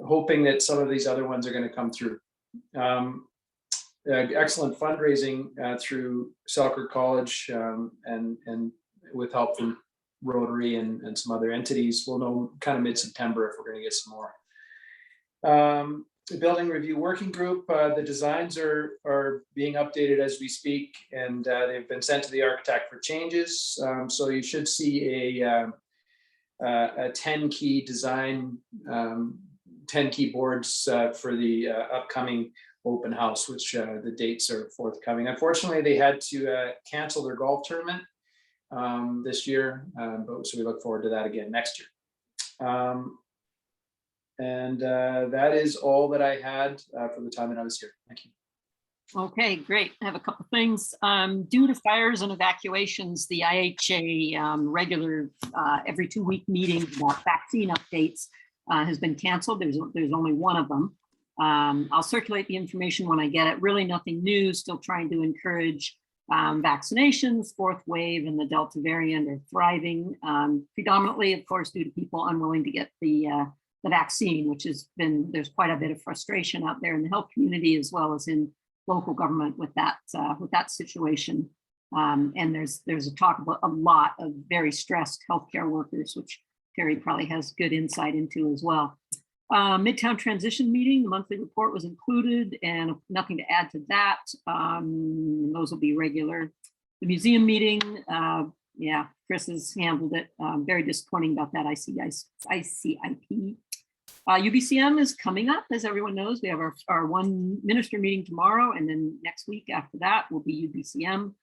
hoping that some of these other ones are going to come through. Excellent fundraising through Selkirk College and with help from Rotary and some other entities. We'll know kind of mid-September if we're going to get some more. The Building Review Working Group, the designs are being updated as we speak, and they've been sent to the architect for changes. So you should see a 10-key design, 10 key boards for the upcoming open house, which the dates are forthcoming. Unfortunately, they had to cancel their golf tournament this year, but so we look forward to that again next year. And that is all that I had for the time that I was here. Thank you. Okay, great. I have a couple things. Due to fires and evacuations, the IHA regular every 2-week meeting about vaccine updates has been canceled. There's only one of them. I'll circulate the information when I get it. Really nothing new, still trying to encourage vaccinations. Fourth wave and the Delta variant are thriving, predominantly, of course, due to people unwilling to get the vaccine, which has been, there's quite a bit of frustration out there in the health community as well as in local government with that situation. And there's a talk about a lot of very stressed healthcare workers, which Terry probably has good insight into as well. Midtown transition meeting, the monthly report was included and nothing to add to that. Those will be regular. The museum meeting, yeah, Chris has handled it. Very disappointing about that ICIP. UBCM is coming up, as everyone knows. We have our one minister meeting tomorrow, and then next week after that will be UBCM.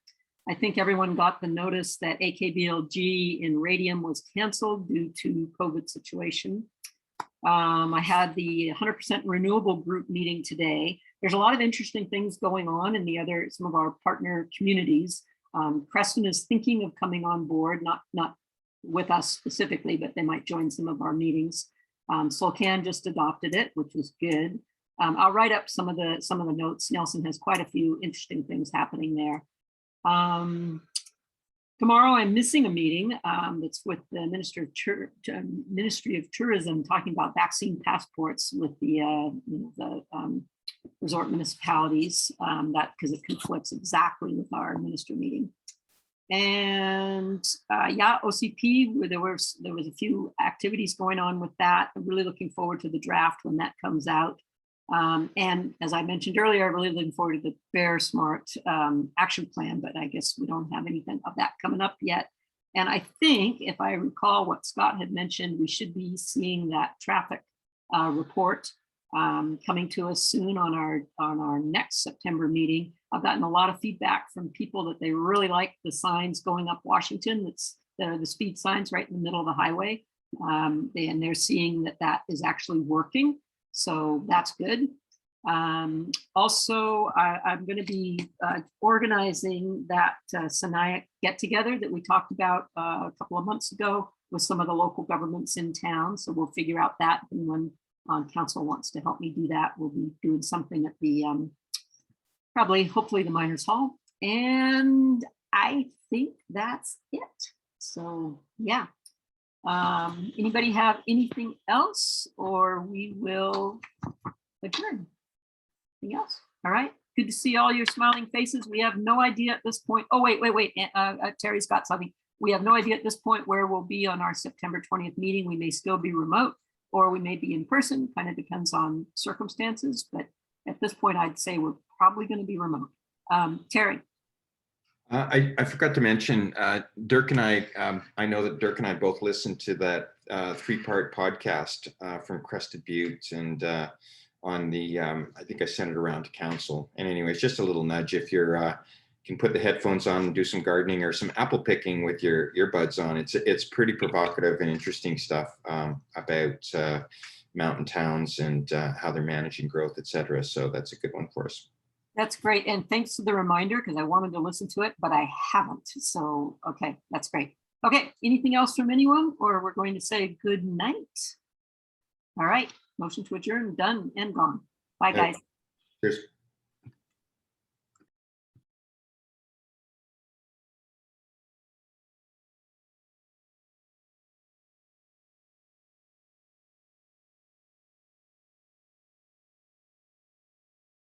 I think everyone got the notice that AKBLG in Radium was canceled due to COVID situation. I had the 100% renewable group meeting today. There's a lot of interesting things going on in some of our partner communities. Creston is thinking of coming on board, not with us specifically, but they might join some of our meetings. Solcan just adopted it, which was good. I'll write up some of the notes. Nelson has quite a few interesting things happening there. Tomorrow I'm missing a meeting that's with the Ministry of Tourism, talking about vaccine passports with the resort municipalities, because it conflicts exactly with our minister meeting. And yeah, OCP, where there was a few activities going on with that. I'm really looking forward to the draft when that comes out. And as I mentioned earlier, I'm really looking forward to the Bear Smart action plan, but I guess we don't have anything of that coming up yet. And I think, if I recall what Scott had mentioned, we should be seeing that traffic report coming to us soon on our next September meeting. I've gotten a lot of feedback from people that they really like the signs going up Washington. That's the speed signs right in the middle of the highway. And they're seeing that is actually working. So that's good. Also, I'm going to be organizing that SNIAC get-together that we talked about a couple of months ago with some of the local governments in town. So we'll figure out that. And when council wants to help me do that, we'll be doing something at the hopefully the Miners Hall. And I think that's it. So yeah. Anybody have anything else, or we will adjourn? Anything else? All right. Good to see all your smiling faces. We have no idea at this point. Oh, wait. Terry's got something. We have no idea at this point where we'll be on our September 20th meeting. We may still be remote, or we may be in person. Kind of depends on circumstances. But at this point, I'd say we're probably going to be remote. Terry. I forgot to mention, Dirk and I know that Dirk and I both listened to that 3-part podcast from Crested Butte, and on the, I think I sent it around to council. And anyways, just a little nudge, if you're, can put the headphones on and do some gardening or some apple picking with your earbuds on. It's pretty provocative and interesting stuff about mountain towns and how they're managing growth, et cetera. So that's a good one for us. That's great. And thanks for the reminder, because I wanted to listen to it, but I haven't. So, okay, that's great. Okay, anything else from anyone, or we're going to say good night? All right, motion to adjourn, done and gone. Bye, guys. Cheers.